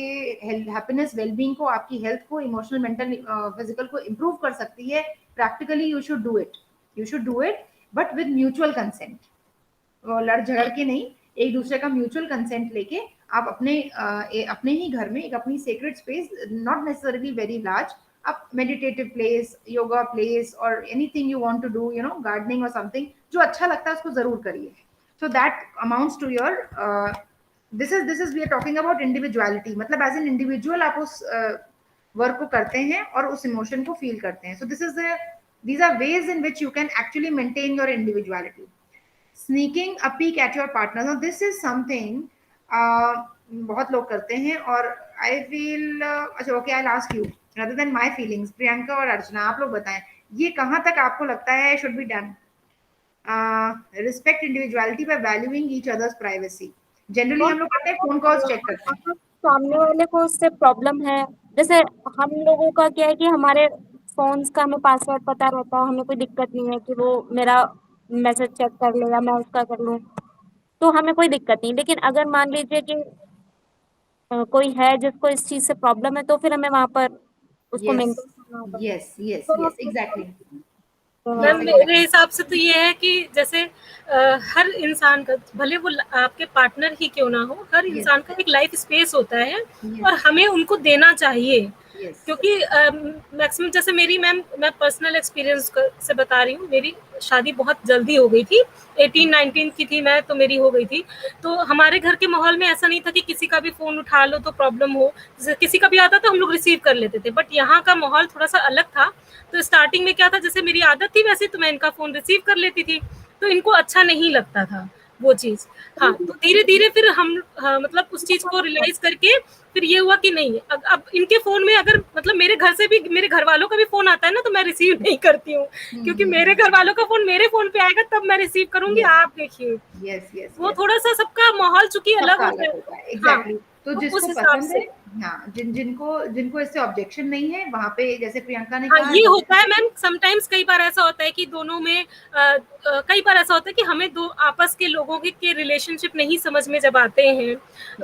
हैप्पीनेस, वेलबींग को, आपकी हेल्थ को, इमोशनल, मेंटल, फिजिकल को इम्प्रूव कर सकती है, practically you should do it. You should do it but with mutual consent. लड़ झगड़ के नहीं, एक दूसरे का म्यूचुअल कंसेंट लेके आप अपने ही घर में एक अपनी secret space, not necessarily very large, आप मेडिटेटिव प्लेस, योगा प्लेस, और anything you want to do, you know, gardening और समथिंग, जो अच्छा लगता है उसको जरूर करिए. So that amounts to your this is we are talking about individuality. मतलब एज एन इंडिविजुअल आप उस वर्क को करते हैं और उस इमोशन को फील करते हैं. सो these are ways in which you can actually maintain your individuality. Sneaking a peek at your partner. Now this is something बहुत लोग करते हैं, और I feel अच्छा, okay, I'll ask you rather than my feelings. Priyanka और अर्चना, आप लोग बताएं, ये कहाँ तक आपको लगता है should be done? Respect individuality by valuing each other's privacy. Generally हम लोग करते हैं, फोन कॉल्स चेक करते हैं. सामने वाले को उससे प्रॉब्लम है. जैसे हम लोगों का क्या है कि हमारे फोन्स का हमें पासवर्ड पता रहता है, हमें कोई दिक्कत नहीं है कि वो मेरा मैसेज चेक कर ले या मैं उसका कर लूं, तो हमें कोई दिक्कत नहीं. लेकिन अगर मान लीजिए कि कोई है जिसको इस चीज से प्रॉब्लम है, तो फिर हमें वहां पर उसको मेंटेन करना होगा. Yes yes yes, exactly. Ma'am मेरे हिसाब से तो ये है कि जैसे हर इंसान का, भले वो आपके पार्टनर ही क्यों ना हो, हर इंसान का एक लाइफ स्पेस होता है और हमें उनको देना चाहिए. क्योंकि मैक्सिमम, जैसे मैं पर्सनल एक्सपीरियंस से बता रही हूँ, मेरी शादी बहुत जल्दी हो गई थी, 18-19 की थी मैं, तो मेरी हो गई थी. तो हमारे घर के माहौल में ऐसा नहीं था कि किसी का भी फोन उठा लो तो प्रॉब्लम हो. जैसे किसी का भी आता तो हम लोग रिसीव कर लेते थे, बट यहाँ का माहौल थोड़ा सा अलग था. तो स्टार्टिंग में क्या था, जैसे मेरी आदत थी वैसे तो मैं इनका फोन रिसीव कर लेती थी, तो इनको अच्छा नहीं लगता था वो चीज. हाँ, तो धीरे धीरे फिर हम मतलब उस चीज को रियलाइज करके फिर ये हुआ कि नहीं, अब इनके फोन में अगर मतलब मेरे घर से भी, मेरे घर वालों का भी फोन आता है ना, तो मैं रिसीव नहीं करती हूँ, क्योंकि मेरे घर वालों का फोन मेरे फोन पे आएगा तब मैं रिसीव करूंगी. आप देखिए, वो थोड़ा सा सबका माहौल चूंकि अलग होता है. एग्जैक्टली. तो जिसको पसंद है हाँ, जिनको इससे ऑब्जेक्शन नहीं है, वहाँ पे जैसे प्रियंका ने हाँ, कहा ये होता है मैम, समटाइम्स कई बार ऐसा होता है कि दोनों में कई बार ऐसा होता है कि हमें दो आपस के लोगों के रिलेशनशिप नहीं समझ में जब आते हैं,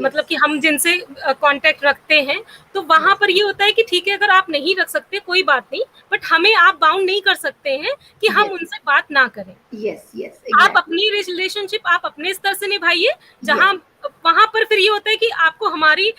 मतलब कि हम जिनसे कांटेक्ट रखते हैं, तो वहां पर ये होता है कि ठीक है, अगर आप नहीं रख सकते कोई बात नहीं, बट हमें आप बाउंड नहीं कर सकते हैं कि हम उनसे बात ना करें। यस यस आप एग्जैक्टली अपनी रिलेशनशिप आप अपने स्तर से निभाइए, जहां यस वहां पर फिर ये होता है कि आपको हमारे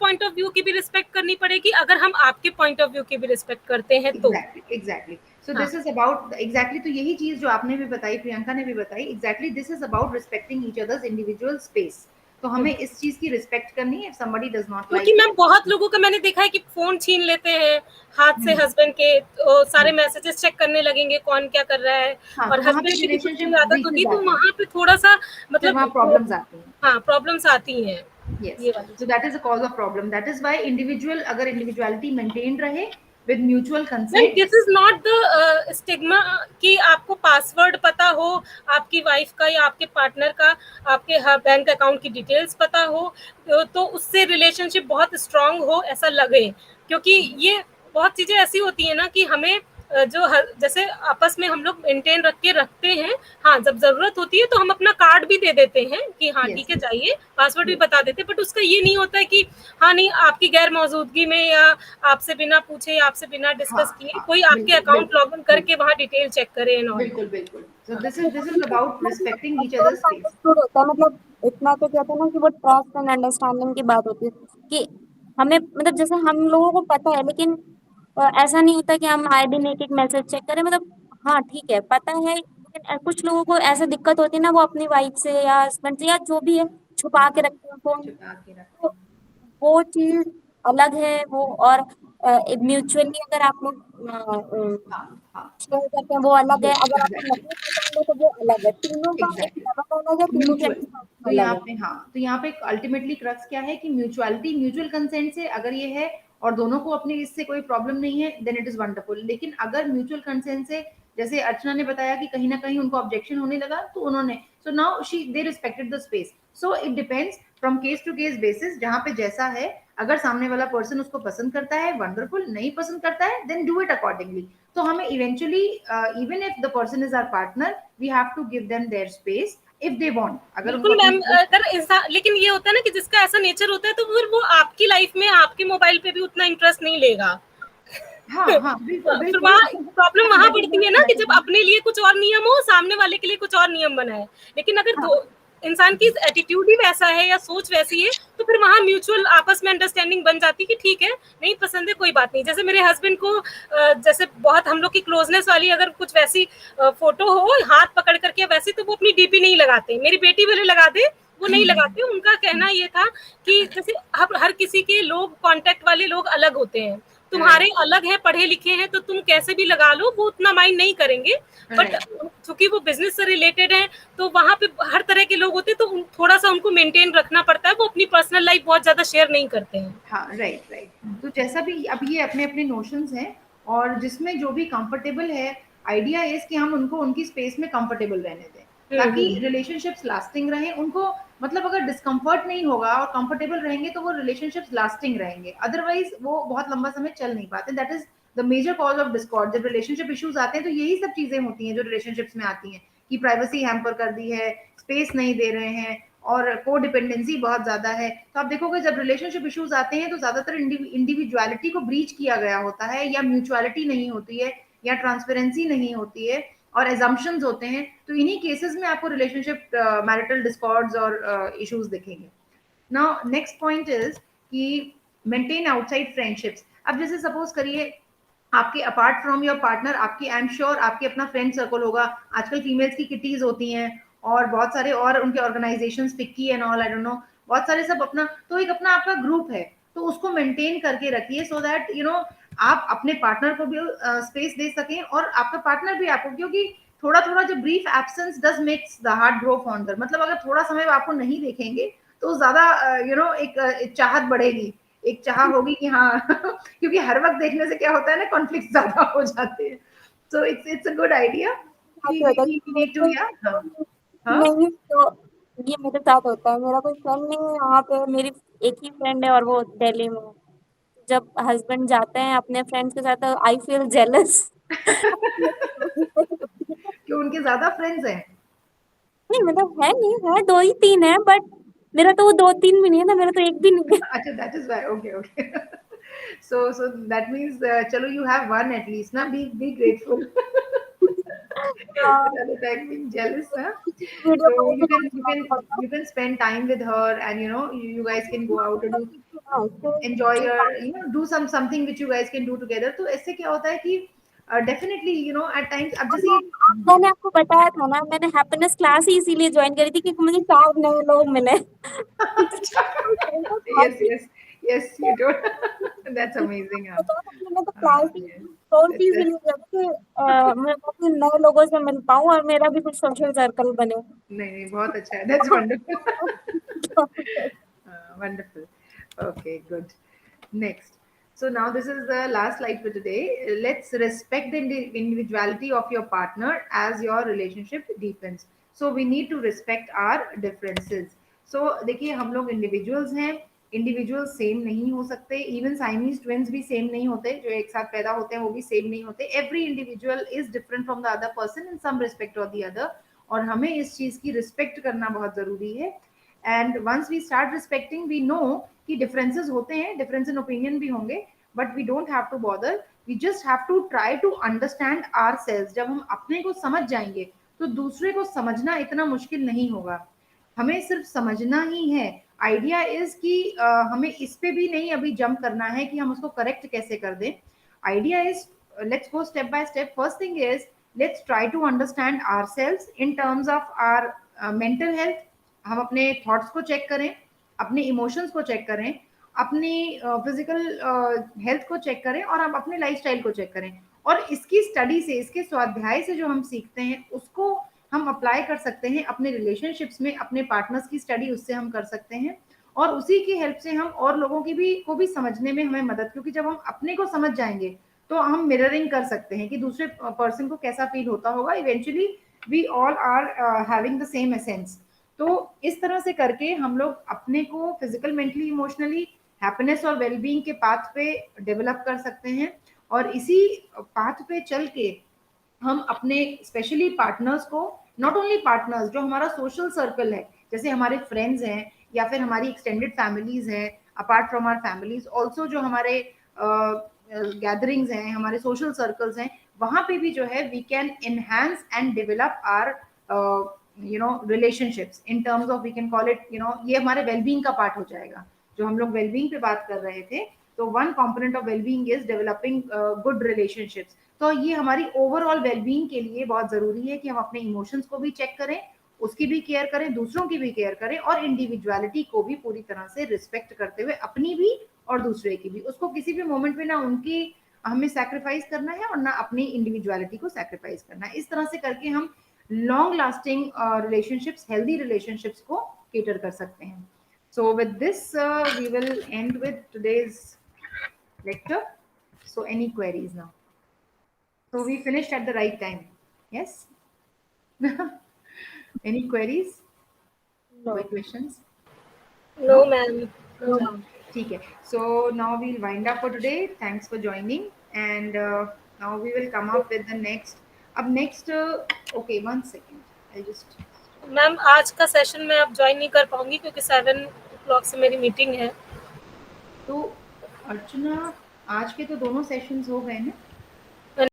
पॉइंट ऑफ व्यू की भी रिस्पेक्ट करनी पड़ेगी, अगर हम आपके पॉइंट ऑफ व्यू की भी रिस्पेक्ट करते हैं तो। एग्जैक्टली सो हाँ, दिस इज अबाउट एग्जैक्टली, तो यही चीज जो आपने भी बताई, प्रियंका ने भी बताई, exactly this is about respecting each others individual space. तो हमें इस चीज की रिस्पेक्ट करनी है। इफ समबडी डज नॉट क्योंकि लाइक मैम इट, बहुत लोगों का मैंने देखा है कि फोन छीन लेते हैं हाथ से हस्बैंड के, तो सारे मैसेजेस चेक करने लगेंगे कौन क्या कर रहा है, हाँ, तो और वहां पे हस्बैंड की भी कुछ रिलेशनशिप भी आदत होती ब्रीचेस है, तो आते हैं, वहां पे थोड़ा सा फिर वहां मतलब प्रॉब्लम्स आती हैं। हाँ, प्रॉब्लम्स आती हैं, Yes. ये वाली So चीज। that is a cause of problem. That is why individual, अगर individuality maintained रहे with mutual ma'am consent. This is not the stigma कि आपको पासवर्ड पता हो आपकी वाइफ का या आपके पार्टनर का, आपके बैंक अकाउंट की डिटेल्स पता हो, तो उससे रिलेशनशिप बहुत स्ट्रांग हो ऐसा लगे, क्योंकि ये बहुत चीजें ऐसी होती है ना कि हमें जैसे आपस में हम लोग मेंटेन रख के रखते हैं। हाँ, जब जरूरत होती है तो हम अपना कार्ड भी दे देते हैं कि हाँ Yes. ठीक है जाइए, पासवर्ड भी Yes. बता देते हैं, बट उसका ये नहीं होता है कि हाँ नहीं, आपकी गैर मौजूदगी में या आपसे बिना पूछे या आपसे बिना हाँ डिस्कस किए हाँ कोई आपके बिल्कुल अकाउंट बिल्कुल लॉग इन करके बिल्कुल वहाँ डिटेल चेक करे एंड ऑल। बिल्कुल बिल्कुल। So हाँ, this is about respecting each other's space. Understood होता है, मतलब इतना तो कहते हैं ना कि वो ट्रस्ट एंड अंडरस्टैंडिंग की बात होती है कि हमें मतलब जैसे हम लोगों को पता है, लेकिन ऐसा नहीं होता कि हम आए दिन एक एक मैसेज चेक करें, मतलब हाँ ठीक है पता है, लेकिन कुछ लोगों को ऐसे दिक्कत होती है ना, वो अपनी वाइफ से या हस्बैंड से या जो भी है छुपा के रखते हैं फोन, छुपा के रखते तो हैं। वो चीज अलग है वो। और म्यूचुअली अगर आप लोग हाँ हाँ शेयर करते हैं वो अलग है, वो अगर आपको एग्जैक्टली नहीं पसंद है तो वो अलग है, तीनों का एक एग्जैक्टली लेवल अलग है, तीनों के म्यूचुअल। तो अंडरस्टैंडिंग यहाँ अलग है। पे हाँ, तो यहाँ पे अल्टीमेटली क्रक्स क्या है कि म्यूचुअलिटी, म्यूचुअल कंसेंट से अगर ये है और दोनों को अपने इससे कोई प्रॉब्लम नहीं है, देन इट इज वंडरफुल। लेकिन अगर म्यूचुअल कंसेंट से, जैसे अर्चना ने बताया कि कहीं ना कहीं उनको ऑब्जेक्शन होने लगा, तो उन्होंने, so now she they respected the space. So it depends from case to case basis, जहाँ पे जैसा है। अगर सामने वाला पर्सन उसको पसंद करता है, वंडरफुल, नहीं पसंद करता है, देन डू इट अकॉर्डिंगली। तो हमें eventually, even if the person is our partner, we have to give them their space if they want. अगर उनको बिल्कुल अपनी मैम, अगर इंसान, लेकिन ये होता है ना कि जिसका ऐसा नेचर होता है तो फिर वो आपकी लाइफ में आपके मोबाइल पे भी उतना इंटरेस्ट नहीं लेगा। हाँ हाँ बिल्कुल फिर बिल्कुल वहाँ प्रॉब्लम हाँ वहां दैट इज पड़ती है ना कि दैट जब इज अपने लिए कुछ और नियम हो, सामने वाले के लिए कुछ और नियम बनाए। लेकिन अगर हाँ दो इंसान की एटीट्यूड ही वैसा है या सोच वैसी है, तो फिर वहां म्यूचुअल आपस में अंडरस्टैंडिंग बन जाती है कि ठीक है, नहीं पसंद है कोई बात नहीं। जैसे मेरे हस्बैंड को जैसे बहुत हम लोग की क्लोजनेस वाली अगर कुछ वैसी फोटो हो हाथ पकड़ करके वैसी, तो वो अपनी डीपी नहीं लगाते, मेरी बेटी वाले लगा दे, वो नहीं लगाते। उनका कहना ये था कि जैसे हर किसी के लोग कांटेक्ट वाले लोग अलग होते हैं, तुम्हारे राइट अलग है, पढ़े लिखे हैं, तो तुम कैसे भी लगा लो, वो उतना माइंड नहीं करेंगे। बट राइट चूंकि वो बिजनेस से रिलेटेड है, तो वहां पे हर तरह के लोग होते हैं, तो थोड़ा सा उनको मेंटेन रखना पड़ता है, वो अपनी पर्सनल लाइफ बहुत ज्यादा शेयर नहीं करते हैं। हाँ राइट राइट। तो जैसा भी, अब ये अपने अपने नोशंस हैं, और जिसमें जो भी कंफर्टेबल है, आइडिया इज कि हम उनको उनकी स्पेस में कंफर्टेबल रहने दें, ताकि हम्म। रिलेशनशिप्स लास्टिंग रहें। उनको मतलब अगर डिस्कम्फर्ट नहीं होगा और कंफर्टेबल रहेंगे, तो वो रिलेशनशिप्स लास्टिंग रहेंगे, अदरवाइज वो बहुत लंबा समय चल नहीं पाते। That is the major cause of discord. जब रिलेशनशिप इश्यूज आते हैं, तो यही सब चीजें होती हैं जो रिलेशनशिप्स में आती हैं, कि प्राइवेसी हैम्पर कर दी है, स्पेस नहीं दे रहे हैं, और को डिपेंडेंसी बहुत ज्यादा है। तो आप देखोगे जब रिलेशनशिप इश्यूज आते हैं, तो ज्यादातर इंडिविजुअलिटी को ब्रीच किया गया होता है, या म्यूचुअलिटी नहीं होती है, या ट्रांसपेरेंसी नहीं होती है, और एजम्पशंस होते हैं। तो इन्हीं केसेस में आपको रिलेशनशिप मैरिटल डिस्कॉर्ड्स और इश्यूज दिखेंगे। नाउ नेक्स्ट पॉइंट इज कि मेंटेन आउटसाइड फ्रेंडशिप्स। अब जैसे सपोज करिए, आपके अपार्ट फ्रॉम योर पार्टनर, आपकी, आई एम श्योर आपके अपना फ्रेंड सर्कल होगा। आजकल फीमेल्स की किटीज होती हैं, और बहुत सारे और उनके organisations, पिक्की and all, I don't know, बहुत सारे सब अपना, तो एक अपना आपका ग्रुप है। तो उसको मेंटेन करके रखिए, सो दैट आप अपने पार्टनर को भी स्पेस दे सकें, और आपका पार्टनर भी आपको, क्योंकि थोड़ा थोड़ा जो brief absence does makes the heart grow fonder. मतलब अगर थोड़ा समय वो आपको नहीं देखेंगे, तो ज्यादा एक चाहत बढ़ेगी, एक चाह होगी कि हाँ क्योंकि हर वक्त देखने से क्या होता है ना, कॉन्फ्लिक्ट ज्यादा हो जाते हैं। So it's a good idea कि ऐसे होता है वी कि नीड टू, या हाँ हाँ नहीं तो ये मेरे साथ होता है, मेरा कोई फ्रेंड नहीं है यहाँ पे, मेरी एक ही फ्रेंड है और वो दिल्ली में है। जब हस्बैंड जाते हैं अपने फ्रेंड्स के साथ तो आई फील जेलस। क्यों, उनके ज्यादा फ्रेंड्स हैं? नहीं मतलब है नहीं है, 2 ही 3 है, बट मेरा तो वो 2-3 भी नहीं है ना, मेरा तो एक भी नहीं है। अच्छा, that is why, okay okay. So that means चलो you have one at least ना, बी ग्रेटफुल। हाँ, Rather than being jealous, huh? Video So call पे you can बात you can करना पड़ता you can spend time with her, and you guys can go out to do, है। हाँ, enjoy your, do something which you guys can do together. तो ऐसे क्या होता है कि definitely at times, अब जैसे मैंने आपको बताया था ना, मैंने हैप्पीनेस क्लास ही इसीलिए ज्वाइन करी थी क्योंकि मुझे 4 नए लोग मिले। yes, yes, yes, you do. That's amazing, huh? मैंने तो class he Yes. Course he It's इसीलिए किया था कि मैं काफी नए लोगों से मिल पाऊँ और मेरा भी कुछ सोशल सर्कल बने। नहीं नहीं, बहुत अच्छा है, that's wonderful. Wonderful. Okay, good. Next. So now this is the last slide for today. Let's respect the individuality of your partner as your relationship deepens. So we need to respect our differences. So देखिए, हम लोग individuals हैं, individual same नहीं हो सकते, even Siamese twins भी same नहीं होते, जो एक साथ पैदा होते हैं वो भी सेम नहीं होते। Every individual is different from the other person in some respect और द अदर, और हमें इस चीज की रिस्पेक्ट करना बहुत जरूरी है। And once we start respecting, we know कि डिफरेंसेस होते हैं, डिफरेंस इन ओपिनियन भी होंगे, but we don't have to bother, we just have to try to understand ourselves. जब हम अपने को समझ जाएंगे तो दूसरे को समझना इतना मुश्किल नहीं होगा, हमें सिर्फ समझना ही है। आइडिया इज कि हमें इस पे भी नहीं अभी जंप करना है कि हम उसको करेक्ट कैसे कर दें। Idea is, let's go step by step. First thing is, let's try to understand ourselves in terms of our mental health. हम अपने थॉट्स को चेक करें, अपने इमोशंस को चेक करें, अपनी फिजिकल हेल्थ को चेक करें, और हम अपने लाइफस्टाइल को चेक करें। और इसकी स्टडी से, इसके स्वाध्याय से जो हम सीखते हैं उसको हम अप्लाई कर सकते हैं अपने रिलेशनशिप्स में, अपने पार्टनर्स की स्टडी उससे हम कर सकते हैं, और उसी की हेल्प से हम और लोगों की भी को भी समझने में हमें मदद, क्योंकि जब हम अपने को समझ जाएंगे तो हम मिररिंग कर सकते हैं कि दूसरे पर्सन को कैसा फील होता होगा। Eventually we all are having the same essence. तो इस तरह से करके हम लोग अपने को फिजिकल, मेंटली, इमोशनली हैप्पीनेस और वेलबींग के पाथ पे डेवलप कर सकते हैं, और इसी पाथ पे चल के हम अपने स्पेशली पार्टनर्स को, नॉट ओनली पार्टनर्स, जो हमारा सोशल सर्कल है, जैसे हमारे फ्रेंड्स हैं या फिर हमारी एक्सटेंडेड फैमिलीज हैं, apart from our families also, जो हमारे गैदरिंग्स हैं, हमारे सोशल सर्कल्स हैं, वहां पे भी जो है we can enhance and develop our relationships in terms of, we can call it, ये हमारे वेलबींग का पार्ट हो जाएगा। जो हम लोग वेलबींग पे बात कर रहे थे, तो one component of wellbeing is developing good relationships. तो ये हमारी ओवरऑल वेलबींग के लिए बहुत जरूरी है कि हम अपने इमोशंस को भी चेक करें, उसकी भी केयर करें, दूसरों की भी केयर करें, और इंडिविजुअलिटी को भी पूरी तरह से रिस्पेक्ट करते हुए, अपनी भी और दूसरे की भी, उसको किसी भी मोमेंट में ना उनकी हमें सैक्रिफाइस करना है और ना अपनी इंडिविजुअलिटी को सैक्रिफाइस करना है। इस तरह से करके हम long lasting relationships, healthy relationships को केटर कर सकते हैं। So with this, we will end with today's lecture. So any queries now? So we finished at the right time. Yes? Any queries? No, Any questions? No No? Ma'am, no, ma'am. ठीक है. So now we'll wind up for today. Thanks for joining. And now we will come up with the next. Up next, okay, 1 second. I'll just. Ma'am आज का session मैं अब join नहीं कर पाऊंगी क्योंकि 7 o'clock से मेरी मीटिंग है। तो अर्चना, आज के तो दोनों सेशंस हो गए ना?